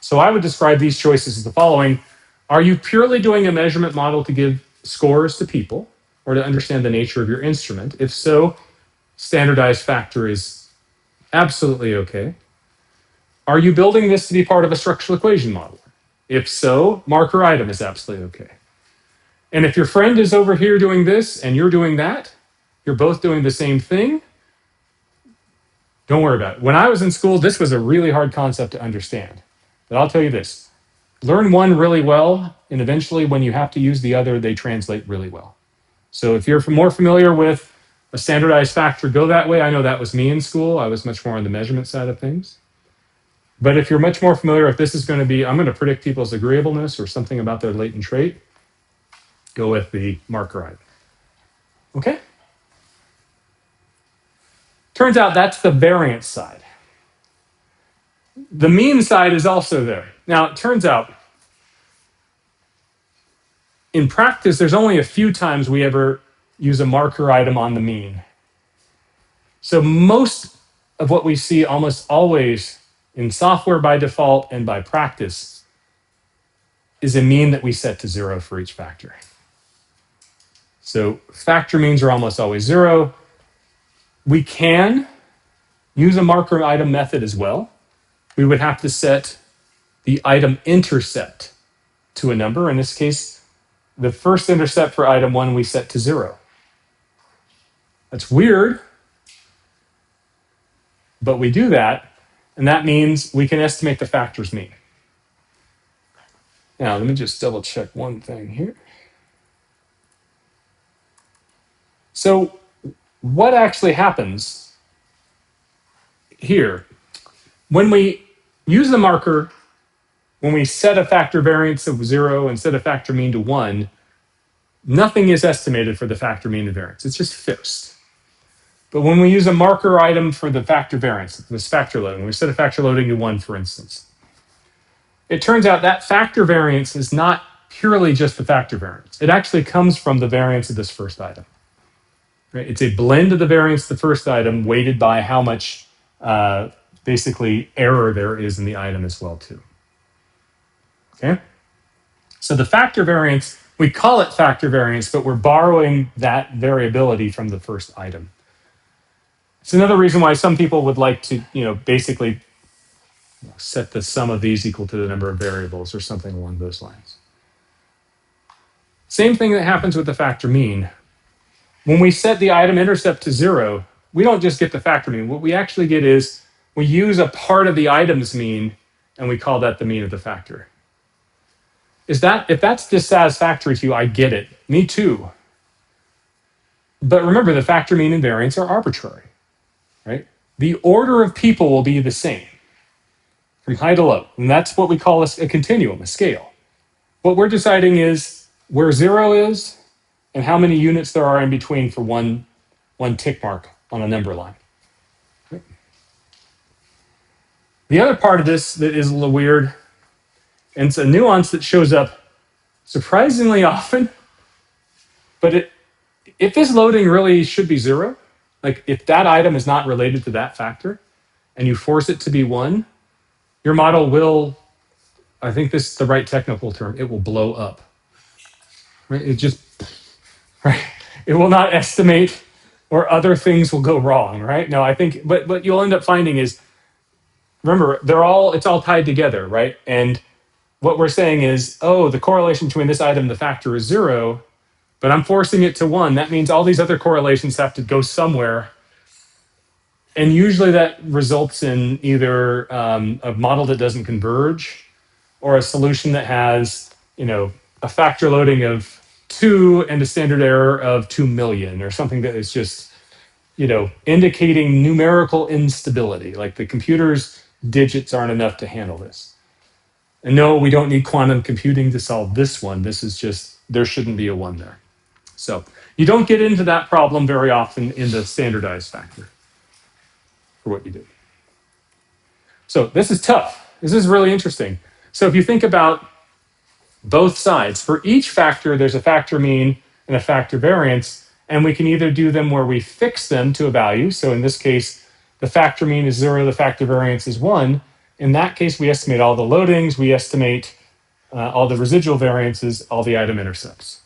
So I would describe these choices as the following. Are you purely doing a measurement model to give scores to people or to understand the nature of your instrument? If so, standardized factor is absolutely okay. Are you building this to be part of a structural equation model? If so, marker item is absolutely okay. And if your friend is over here doing this and you're doing that, you're both doing the same thing, don't worry about it. When I was in school, this was a really hard concept to understand. But I'll tell you this, learn one really well, and eventually when you have to use the other, they translate really well. So if you're more familiar with a standardized factor, go that way. I know that was me in school. I was much more on the measurement side of things. But if you're much more familiar, if this is going to be, I'm going to predict people's agreeableness or something about their latent trait, go with the marker item. Okay? Turns out that's the variance side. The mean side is also there. Now, it turns out in practice, there's only a few times we ever use a marker item on the mean. So most of what we see almost always in software by default and by practice is a mean that we set to 0 for each factor. So factor means are almost always 0. We can use a marker item method as well. We would have to set the item intercept to a number. In this case, the first intercept for item 1 we set to 0. That's weird, but we do that, and that means we can estimate the factor's mean. Now, let me just double check one thing here. So what actually happens here? When we use the marker, when we set a factor variance of 0 and set a factor mean to 1, nothing is estimated for the factor mean and variance. It's just fixed. But when we use a marker item for the factor variance, this factor loading, we set a factor loading to 1, for instance, it turns out that factor variance is not purely just the factor variance. It actually comes from the variance of this first item. Right? It's a blend of the variance of the first item weighted by how much basically error there is in the item as well too. Okay? So the factor variance, we call it factor variance, but we're borrowing that variability from the first item. It's another reason why some people would like to, basically set the sum of these equal to the number of variables or something along those lines. Same thing that happens with the factor mean. When we set the item intercept to 0, we don't just get the factor mean. What we actually get is we use a part of the item's mean, and we call that the mean of the factor. If that's dissatisfactory to you, I get it. Me too. But remember, the factor mean and variance are arbitrary, right? The order of people will be the same from high to low. And that's what we call a continuum, a scale. What we're deciding is where 0 is and how many units there are in between for one tick mark on a number line. The other part of this that is a little weird, and it's a nuance that shows up surprisingly often, but if this loading really should be 0, like if that item is not related to that factor, and you force it to be 1, your model will, I think this is the right technical term, it will blow up. Right? Right? It will not estimate, or other things will go wrong, right? No, I think, but what you'll end up finding is, remember, it's all tied together, right? And what we're saying is, the correlation between this item and the factor is 0, but I'm forcing it to 1. That means all these other correlations have to go somewhere. And usually that results in either a model that doesn't converge or a solution that has, a factor loading of 2 and a standard error of 2 million or something that is just, indicating numerical instability. Like the computer's digits aren't enough to handle this. And no, we don't need quantum computing to solve this one. This is just, there shouldn't be a 1 there. So you don't get into that problem very often in the standardized factor for what you do. So this is tough. This is really interesting. So if you think about both sides, for each factor, there's a factor mean and a factor variance, and we can either do them where we fix them to a value. So in this case, the factor mean is 0, the factor variance is 1. In that case, we estimate all the loadings, we estimate all the residual variances, all the item intercepts.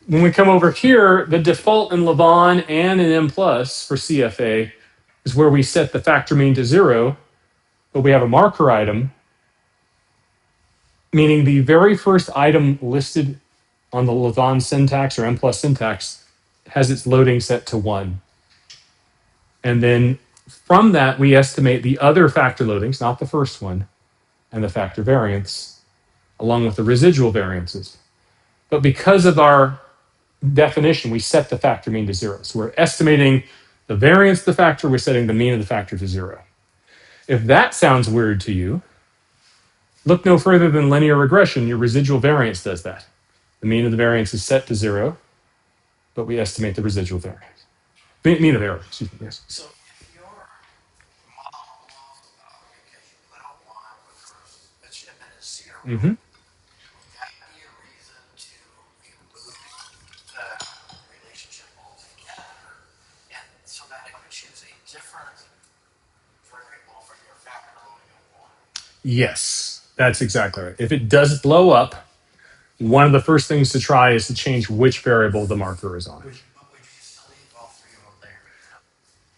When we come over here, the default in Lavon and in M plus for CFA is where we set the factor mean to 0, but we have a marker item, meaning the very first item listed on the Lavon syntax or M plus syntax has its loading set to 1. And then from that, we estimate the other factor loadings, not the first one, and the factor variance, along with the residual variances. But because of our definition, we set the factor mean to 0. So we're estimating the variance of the factor, we're setting the mean of the factor to 0. If that sounds weird to you, look no further than linear regression. Your residual variance does that. The mean of the variance is set to 0, but we estimate the residual variance. Mean of error, excuse me, yes. So if your model blows up because you put a 1 with the shipment is 0, Mm-hmm. that Yes, that's exactly right. If it does blow up, one of the first things to try is to change which variable the marker is on. But would you still leave all three of them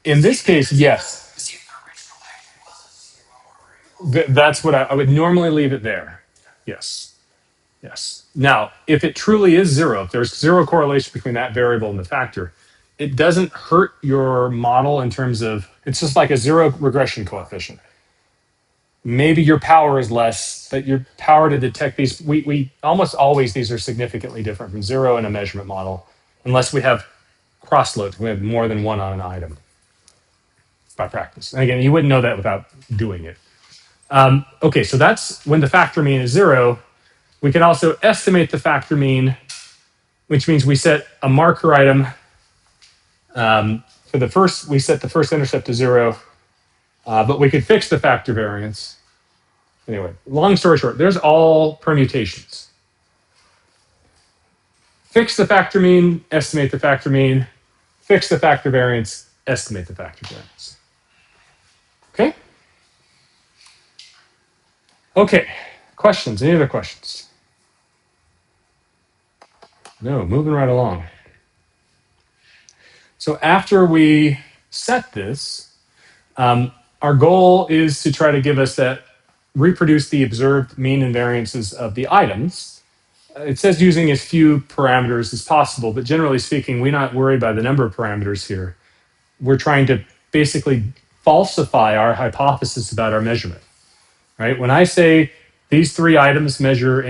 there? In this case, yes. Because if the original actually was a zero or a That's what I would normally leave it there. Yes. Yes. Now, if it truly is zero, if there's zero correlation between that variable and the factor, it doesn't hurt your model in terms of, it's just like a zero regression coefficient. Maybe your power is less, but your power to detect these, we almost always, these are significantly different from zero in a measurement model, unless we have cross loads. We have more than one on an item by practice. And again, you wouldn't know that without doing it. Okay, so that's when the factor mean is zero. We can also estimate the factor mean, which means we set a marker item for the first, we set the first intercept to zero, but we could fix the factor variance. Anyway, long story short, there's all permutations. Fix the factor mean, estimate the factor mean, fix the factor variance, estimate the factor variance. Okay? Okay, questions? Any other questions? No, moving right along. So after we set this, our goal is to try to give us that, reproduce the observed mean and variances of the items. It says using as few parameters as possible, but generally speaking, we're not worried by the number of parameters here. We're trying to basically falsify our hypothesis about our measurement, right? When I say these three items measure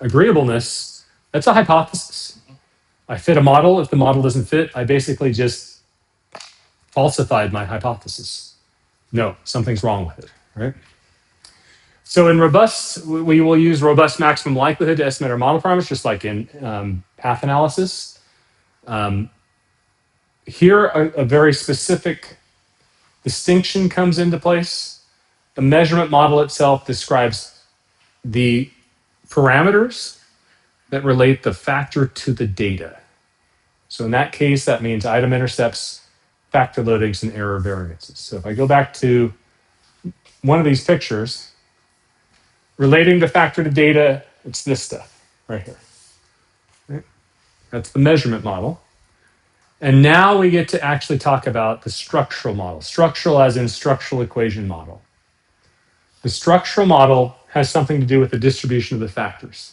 agreeableness, that's a hypothesis. I fit a model. If the model doesn't fit, I basically just falsified my hypothesis. No, something's wrong with it, right? So in robust, we will use robust maximum likelihood to estimate our model parameters, just like in path analysis. Here, a very specific distinction comes into place. The measurement model itself describes the parameters that relate the factor to the data. So in that case, that means item intercepts, factor loadings, and error variances. So if I go back to one of these pictures, relating the factor to data, it's this stuff right here. Right? That's the measurement model. And now we get to actually talk about the structural model. Structural as in structural equation model. The structural model has something to do with the distribution of the factors.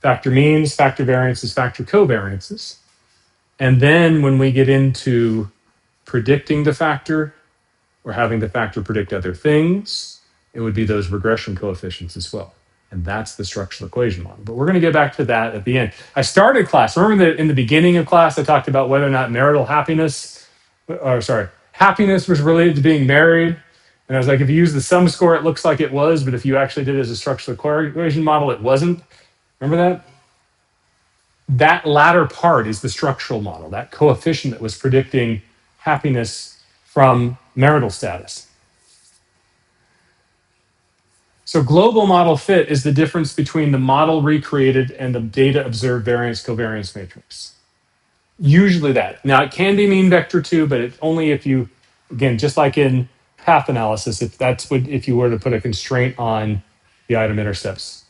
Factor means, factor variances, factor covariances. And then when we get into predicting the factor or having the factor predict other things, it would be those regression coefficients as well. And that's the structural equation model. But we're going to get back to that at the end. I started class. Remember that in the beginning of class, I talked about whether or not happiness was related to being married. And I was like, if you use the sum score, it looks like it was. But if you actually did it as a structural equation model, it wasn't. Remember that? That latter part is the structural model, that coefficient that was predicting happiness from marital status. So global model fit is the difference between the model recreated and the data observed variance covariance matrix. Usually that. Now it can be mean vector too, but it's only if you, again, just like in path analysis, if you were to put a constraint on the item intercepts.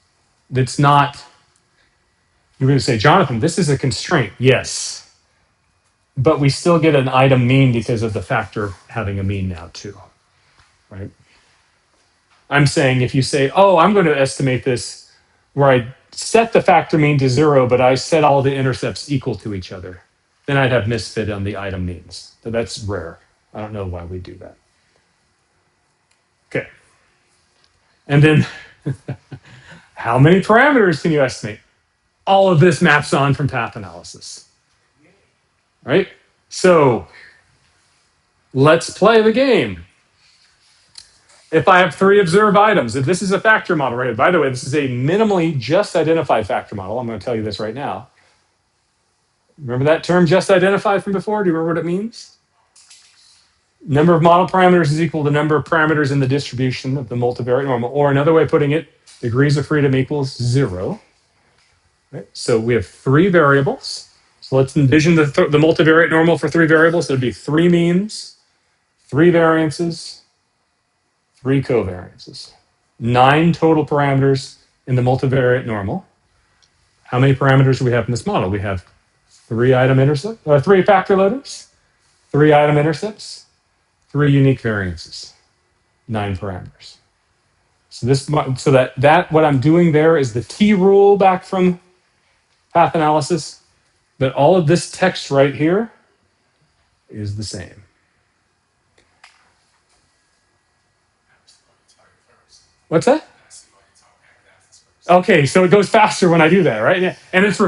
That's not, you're going to say, Jonathan, this is a constraint. Yes. But we still get an item mean because of the factor having a mean now too, right? I'm saying if you say, oh, I'm going to estimate this where I set the factor mean to zero, but I set all the intercepts equal to each other, then I'd have misfit on the item means. So that's rare. I don't know why we do that. Okay. And then how many parameters can you estimate? All of this maps on from path analysis, right? So let's play the game. If I have three observed items, if this is a factor model, right? By the way, this is a minimally just identified factor model. I'm going to tell you this right now. Remember that term just identified from before? Do you remember what it means? Number of model parameters is equal to number of parameters in the distribution of the multivariate normal. Or another way of putting it, degrees of freedom equals zero. Right? So we have three variables. So let's envision the multivariate normal for three variables. So it'd be three means, three variances, three covariances. 9 total parameters in the multivariate normal. How many parameters do we have in this model? We have 3 factor loadings, 3 item intercepts, 3 unique variances, 9 parameters. So that what I'm doing there is the T rule back from path analysis, but all of this text right here is the same. What's that? Okay, so it goes faster when I do that, right? And it's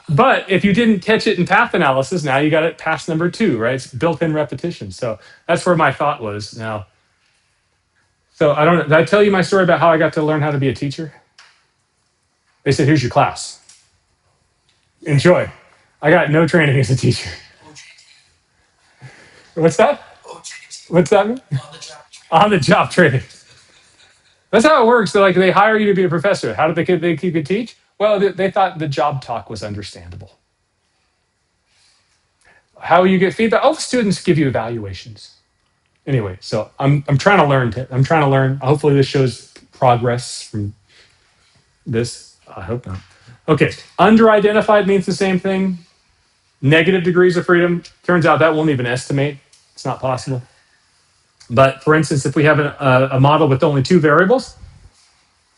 but if you didn't catch it in path analysis, now you got it pass number 2, right? It's built-in repetition. So that's where my thought was. Now, so I don't know. Did I tell you my story about how I got to learn how to be a teacher? They said, "Here's your class. Enjoy." I got no training as a teacher. What's that? What's that mean? On the job training. That's how it works. So like they hire you to be a professor. How did they keep you teach? Well, they thought the job talk was understandable. How you get feedback? Oh, the students give you evaluations. Anyway, so I'm trying to learn. I'm trying to learn. Hopefully, this shows progress from this. I hope not. Okay, under-identified means the same thing. Negative degrees of freedom. Turns out that won't even estimate. It's not possible. But for instance, if we have a model with only 2 variables,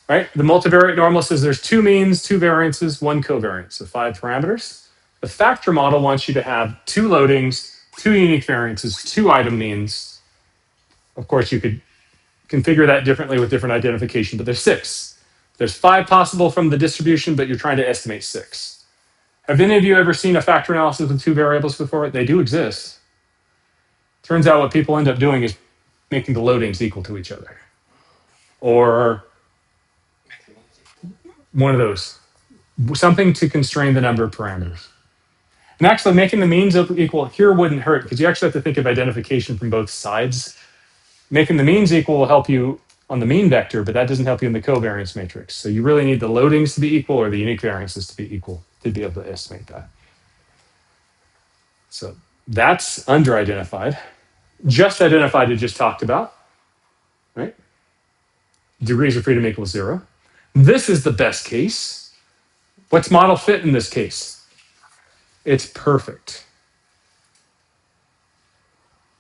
right? The multivariate normal says there's 2 means, 2 variances, 1 covariance, so 5 parameters. The factor model wants you to have 2 loadings, 2 unique variances, 2 item means. Of course, you could configure that differently with different identification, but there's 6. There's 5 possible from the distribution, but you're trying to estimate 6. Have any of you ever seen a factor analysis with 2 variables before? They do exist. Turns out what people end up doing is making the loadings equal to each other. Or one of those. Something to constrain the number of parameters. And actually making the means equal here wouldn't hurt because you actually have to think of identification from both sides. Making the means equal will help you on the mean vector, but that doesn't help you in the covariance matrix. So you really need the loadings to be equal or the unique variances to be equal to be able to estimate that. So that's under-identified. Just identified, you just talked about, right? Degrees of freedom equals 0. This is the best case. What's model fit in this case? It's perfect.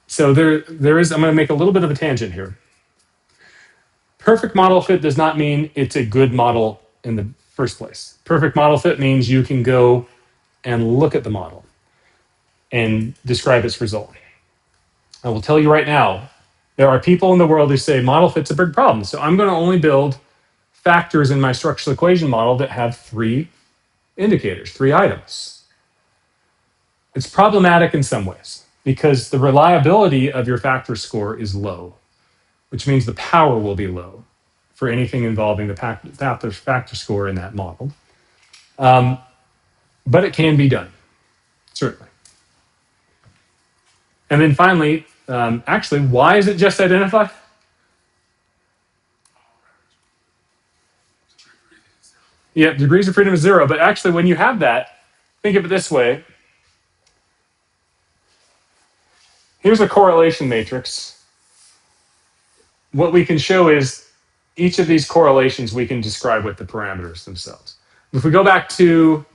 So there is, I'm going to make a little bit of a tangent here. Perfect model fit does not mean it's a good model in the first place. Perfect model fit means you can go and look at the model and describe its result. I will tell you right now, there are people in the world who say model fit's a big problem. So I'm going to only build factors in my structural equation model that have 3 indicators, 3 items. It's problematic in some ways because the reliability of your factor score is low, which means the power will be low for anything involving the factor score in that model. But it can be done, certainly. And then finally, actually, why is it just identified? Yeah, degrees of freedom is 0. But actually, when you have that, think of it this way. Here's a correlation matrix. What we can show is each of these correlations we can describe with the parameters themselves. If we go back to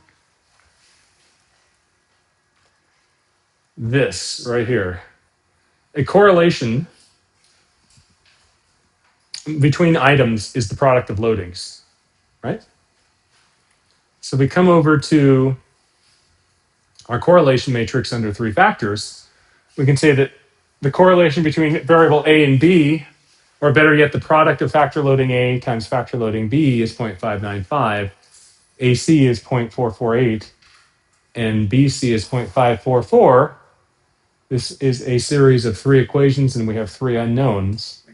this right here, a correlation between items is the product of loadings, right? So we come over to our correlation matrix under 3 factors. We can say that the correlation between variable A and B, or better yet, the product of factor loading A times factor loading B is 0.595, AC is 0.448, and BC is 0.544. This is a series of 3 equations, and we have 3 unknowns.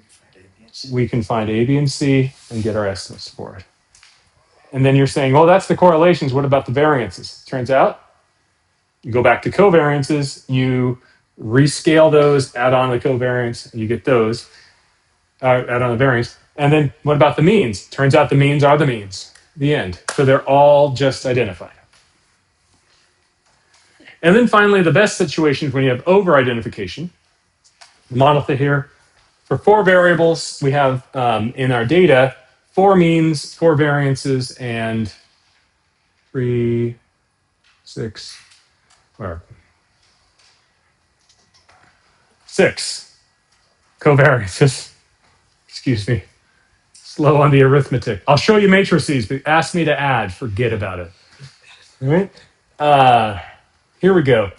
We can find A, B, and C and get our estimates for it. And then you're saying, well, that's the correlations. What about the variances? Turns out, you go back to covariances, you rescale those, add on the covariance, and you get those, add on the variance. And then what about the means? Turns out the means are the means. The end. So they're all just identified. And then finally, the best situation is when you have over-identification. The model fit here, For 4 variables, we have in our data 4 means, 4 variances, and 3, 6, or 6 covariances. Excuse me. Slow on the arithmetic. I'll show you matrices, but ask me to add. Forget about it. All right. Here we go.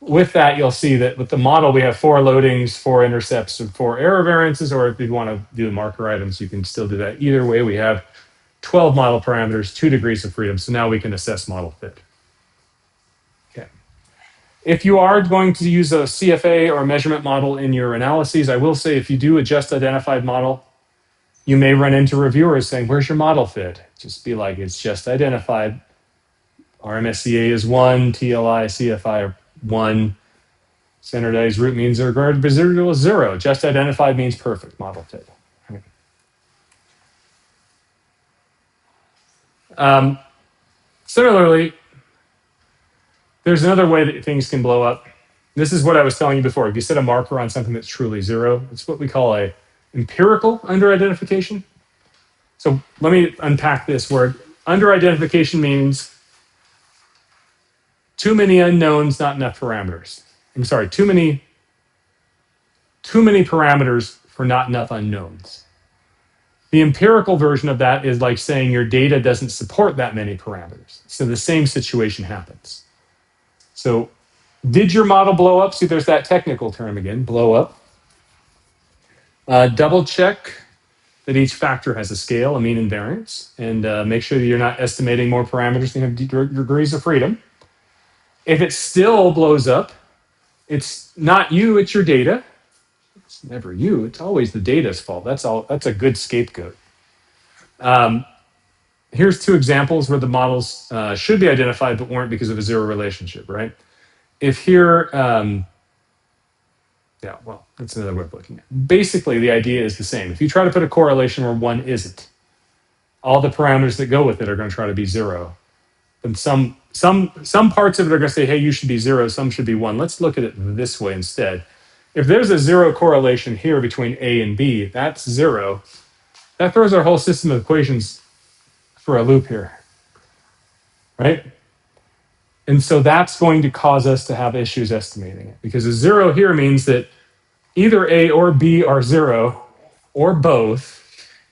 With that, you'll see that with the model, we have 4 loadings, 4 intercepts, and 4 error variances, or if you want to do marker items, you can still do that. Either way, we have 12 model parameters, 2 degrees of freedom. So now we can assess model fit. Okay. If you are going to use a CFA or a measurement model in your analyses, I will say if you do a just identified model, you may run into reviewers saying, where's your model fit? Just be like, it's just identified. RMSEA is 1, TLI, CFI are 1. Standardized root means are regarded residual as 0. Just identified means perfect model fit. Similarly, there's another way that things can blow up. This is what I was telling you before. If you set a marker on something that's truly 0, it's what we call a empirical under-identification. So let me unpack this word. Under-identification means too many unknowns, not enough parameters. I'm sorry, too many parameters for not enough unknowns. The empirical version of that is like saying your data doesn't support that many parameters. So the same situation happens. So did your model blow up? See, there's that technical term again, blow up. Double check that each factor has a scale, a mean and variance, and make sure that you're not estimating more parameters than you have degrees of freedom. If it still blows up, it's not you, it's your data. It's never you, it's always the data's fault. That's a good scapegoat. Here's 2 examples where the models should be identified but weren't because of a 0 relationship, right? If here, yeah, well, that's another way of looking at it. Basically, the idea is the same. If you try to put a correlation where 1 isn't, all the parameters that go with it are going to try to be 0. And some parts of it are going to say, hey, you should be 0, some should be 1. Let's look at it this way instead. If there's a 0 correlation here between A and B, that's 0. That throws our whole system of equations for a loop here, right? And so that's going to cause us to have issues estimating it, because a 0 here means that either A or B are 0 or both,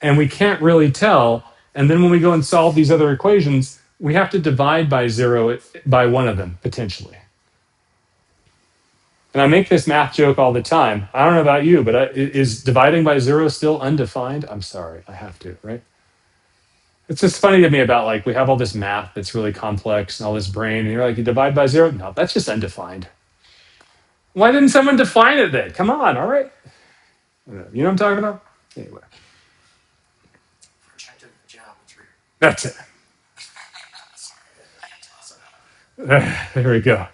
and we can't really tell. And then when we go and solve these other equations, we have to divide by 0 by one of them, potentially. And I make this math joke all the time. I don't know about you, but is dividing by 0 still undefined? I'm sorry, I have to, right? It's just funny to me about like, we have all this math that's really complex and all this brain, and you're like, you divide by 0? No, that's just undefined. Why didn't someone define it then? Come on, all right? You know what I'm talking about? Anyway. Projective geometry. That's it. There we go.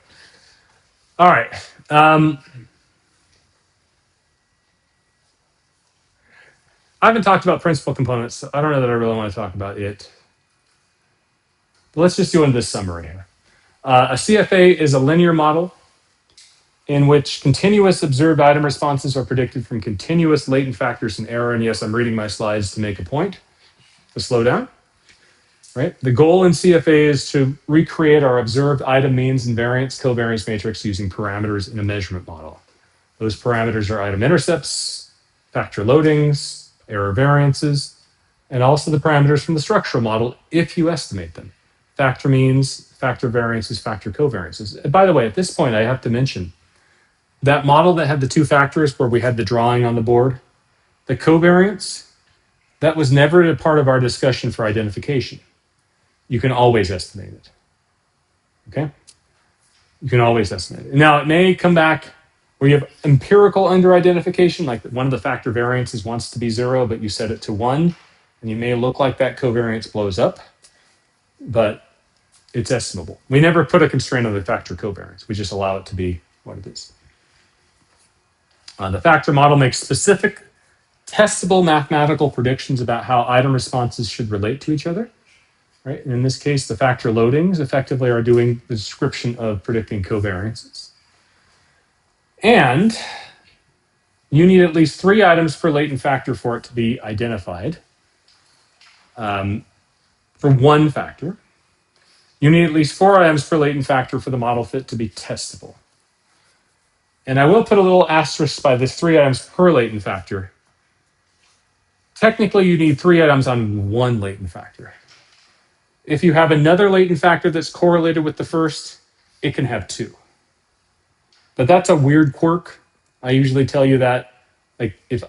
All right. I haven't talked about principal components, so I don't know that I really want to talk about it. But let's just do in this summary here. A CFA is a linear model in which continuous observed item responses are predicted from continuous latent factors and error. And yes, I'm reading my slides to make a point, to slow down. Right? The goal in CFA is to recreate our observed item means and variance covariance matrix using parameters in a measurement model. Those parameters are item intercepts, factor loadings, error variances, and also the parameters from the structural model if you estimate them. Factor means, factor variances, factor covariances. And by the way, at this point, I have to mention that model that had the 2 factors where we had the drawing on the board, the covariance, that was never a part of our discussion for identification. You can always estimate it. Okay? You can always estimate it. Now, it may come back where you have empirical under-identification, like one of the factor variances wants to be 0, but you set it to 1, and you may look like that covariance blows up, but it's estimable. We never put a constraint on the factor covariance. We just allow it to be what it is. The factor model makes specific, testable mathematical predictions about how item responses should relate to each other. Right? And in this case, the factor loadings effectively are doing the description of predicting covariances. And You need at least 3 items per latent factor for it to be identified. For one factor. You need at least 4 items per latent factor for the model fit to be testable. And I will put a little asterisk by this 3 items per latent factor. Technically, you need 3 items on one latent factor. If you have another latent factor that's correlated with the first, it can have 2. But that's a weird quirk. I usually tell you that, like, if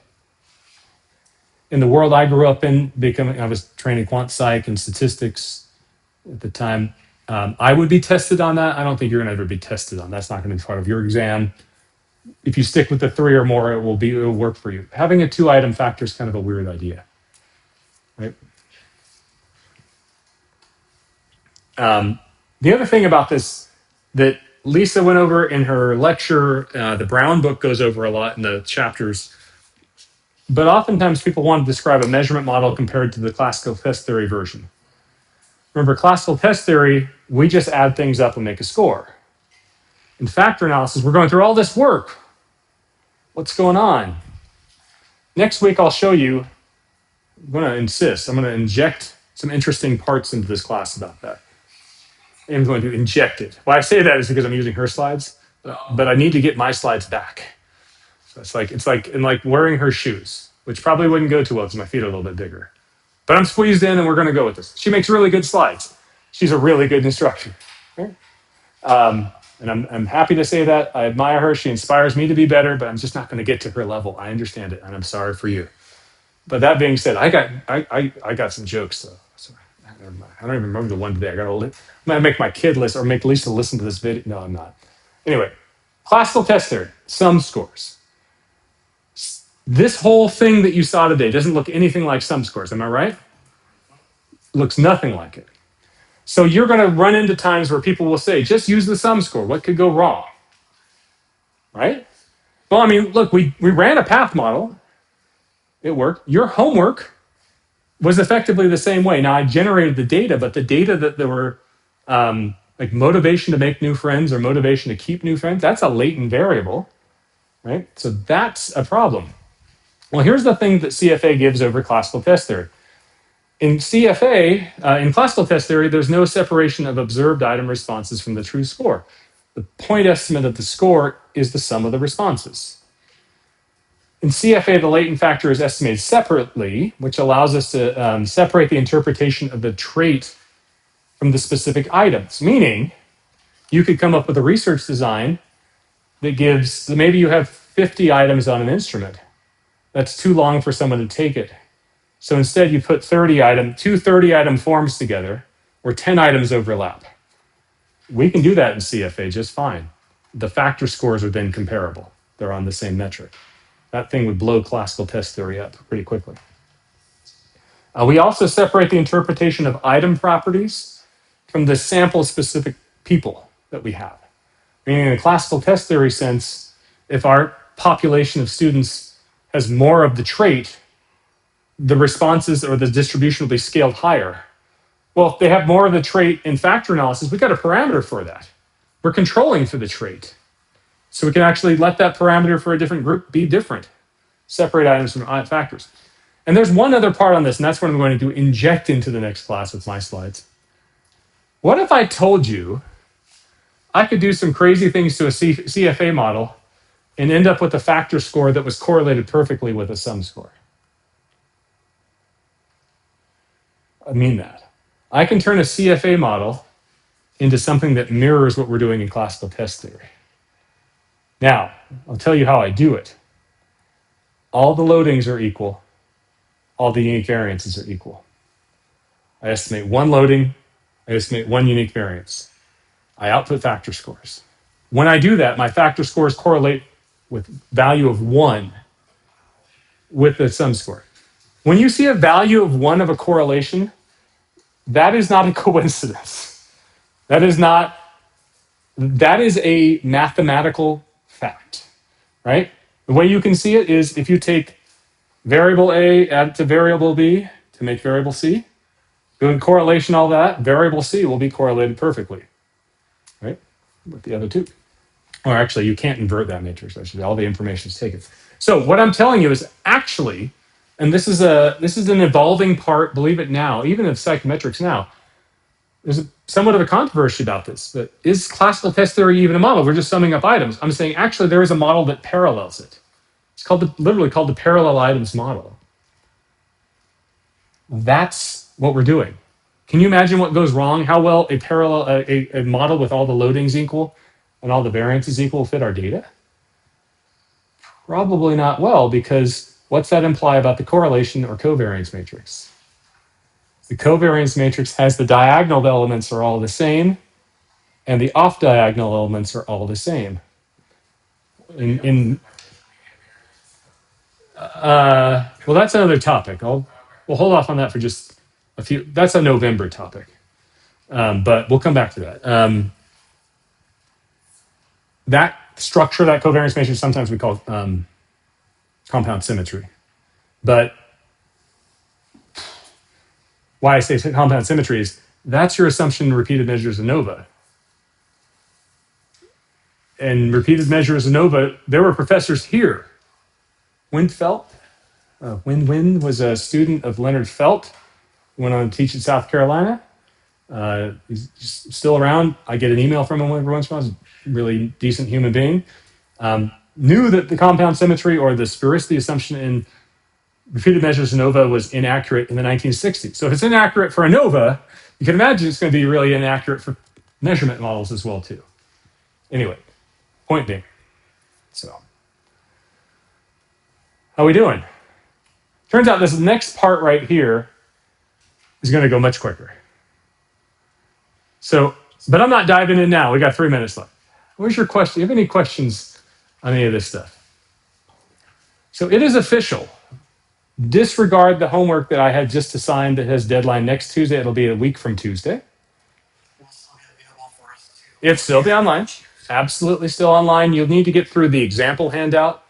in the world I grew up in, I was training quant psych and statistics at the time. I would be tested on that. I don't think you're going to ever be tested on. That's not going to be part of your exam. If you stick with the 3 or more, it will work for you. Having a 2-item factor is kind of a weird idea, right? The other thing about this that Lisa went over in her lecture, the Brown book goes over a lot in the chapters, but oftentimes people want to describe a measurement model compared to the classical test theory version. Remember, classical test theory, we just add things up and make a score. In factor analysis, we're going through all this work. What's going on? Next week, I'll show you. I'm going to inject some interesting parts into this class about that. I'm going to inject it. Why I say that is because I'm using her slides, but I need to get my slides back. So it's like wearing her shoes, which probably wouldn't go too well because my feet are a little bit bigger. But I'm squeezed in, and we're going to go with this. She makes really good slides. She's a really good instructor. Right? And I'm happy to say that. I admire her. She inspires me to be better, but I'm just not going to get to her level. I understand it, and I'm sorry for you. But that being said, I got some jokes though. So I don't even remember the one today. I'm gonna make my kid listen or make Lisa listen to this video. No, I'm not. Anyway, classical test theory, sum scores. This whole thing that you saw today doesn't look anything like sum scores. Am I right? Looks nothing like it. So you're going to run into times where people will say, just use the sum score. What could go wrong? Right? Well, I mean, look, we ran a path model. It worked. Your homework was effectively the same way. Now, I generated the data, but the data that there were like motivation to make new friends or motivation to keep new friends, that's a latent variable, right? So that's a problem. Well, here's the thing that CFA gives over classical test theory. In CFA, in classical test theory, there's no separation of observed item responses from the true score. The point estimate of the score is the sum of the responses. In CFA, the latent factor is estimated separately, which allows us to separate the interpretation of the trait from the specific items. Meaning, you could come up with a research design that gives, maybe you have 50 items on an instrument. That's too long for someone to take it. So instead, you put 2 30-item forms together, where 10 items overlap. We can do that in CFA just fine. The factor scores are then comparable. They're on the same metric. That thing would blow classical test theory up pretty quickly. We also separate the interpretation of item properties from the sample-specific people that we have. Meaning in a classical test theory sense, if our population of students has more of the trait, the responses or the distribution will be scaled higher. Well, if they have more of the trait in factor analysis, we've got a parameter for that. We're controlling for the trait. So we can actually let that parameter for a different group be different. Separate items from factors. And there's one other part on this, and that's what I'm going to inject into the next class with my slides. What if I told you I could do some crazy things to a CFA model and end up with a factor score that was correlated perfectly with a sum score? I mean that. I can turn a CFA model into something that mirrors what we're doing in classical test theory. Now, I'll tell you how I do it. All the loadings are equal. All the unique variances are equal. I estimate one loading. I estimate one unique variance. I output factor scores. When I do that, my factor scores correlate with value of 1 with the sum score. When you see a value of 1 of a correlation, that is not a coincidence. That is a mathematical fact, right? The way you can see it is if you take variable A, add it to variable B to make variable C, doing correlation, all that, variable C will be correlated perfectly, right, with the other two. Or actually, you can't invert that matrix. Actually, all the information is taken. So what I'm telling you is actually, and this is an evolving part, believe it now, even of psychometrics now, there's somewhat of a controversy about this. But is classical test theory even a model? We're just summing up items. I'm saying actually there is a model that parallels it. It's literally called the parallel items model. That's what we're doing. Can you imagine what goes wrong? How well a model with all the loadings equal and all the variances equal fit our data? Probably not well, because what's that imply about the correlation or covariance matrix? The covariance matrix has the diagonal elements are all the same, and the off diagonal elements are all the same. Well, that's another topic. We'll hold off on that for just a few. That's a November topic, but we'll come back to that. That structure, that covariance matrix, sometimes we call compound symmetry. But why I say compound symmetry is that's your assumption in repeated measures ANOVA. And repeated measures ANOVA, there were professors here. Windfelt, Win was a student of Leonard Felt, went on to teach in South Carolina. He's still around. I get an email from him every once in a while. He's a really decent human being. Knew that the compound symmetry or the sphericity assumption in repeated measures ANOVA was inaccurate in the 1960s. So if it's inaccurate for ANOVA, you can imagine it's going to be really inaccurate for measurement models as well too. Anyway, point being, so how we doing? Turns out this next part right here is going to go much quicker. So, but I'm not diving in now. We got 3 minutes left. Where's your question? Do you have any questions on any of this stuff? So it is official. Disregard the homework that I had just assigned that has deadline next Tuesday. It'll be a week from Tuesday. It's still be online. Absolutely still online. You'll need to get through the example handout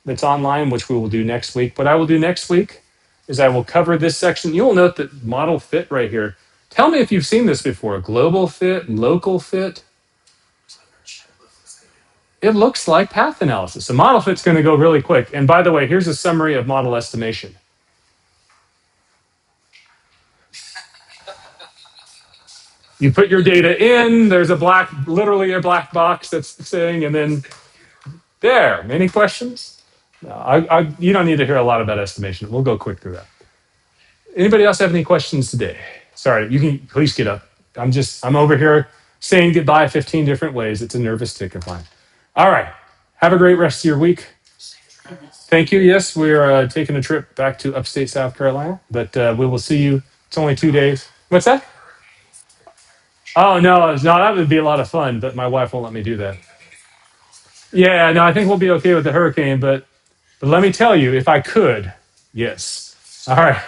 that's online, which we will do next week. What I will do next week is I will cover this section. You'll note that model fit right here. Tell me if you've seen this before. Global fit, local fit. It looks like path analysis. So model fit's going to go really quick. And by the way, here's a summary of model estimation. You put your data in, there's literally a black box that's saying, and then there. Any questions? No, you don't need to hear a lot about estimation. We'll go quick through that. Anybody else have any questions today? Sorry, you can please get up. I'm over here saying goodbye 15 different ways. It's a nervous tick of mine. All right. Have a great rest of your week. Thank you. Yes, we're taking a trip back to upstate South Carolina, but we will see you. It's only 2 days. What's that? Oh, no, that would be a lot of fun, but my wife won't let me do that. Yeah, no, I think we'll be okay with the hurricane, but let me tell you, if I could, yes. All right.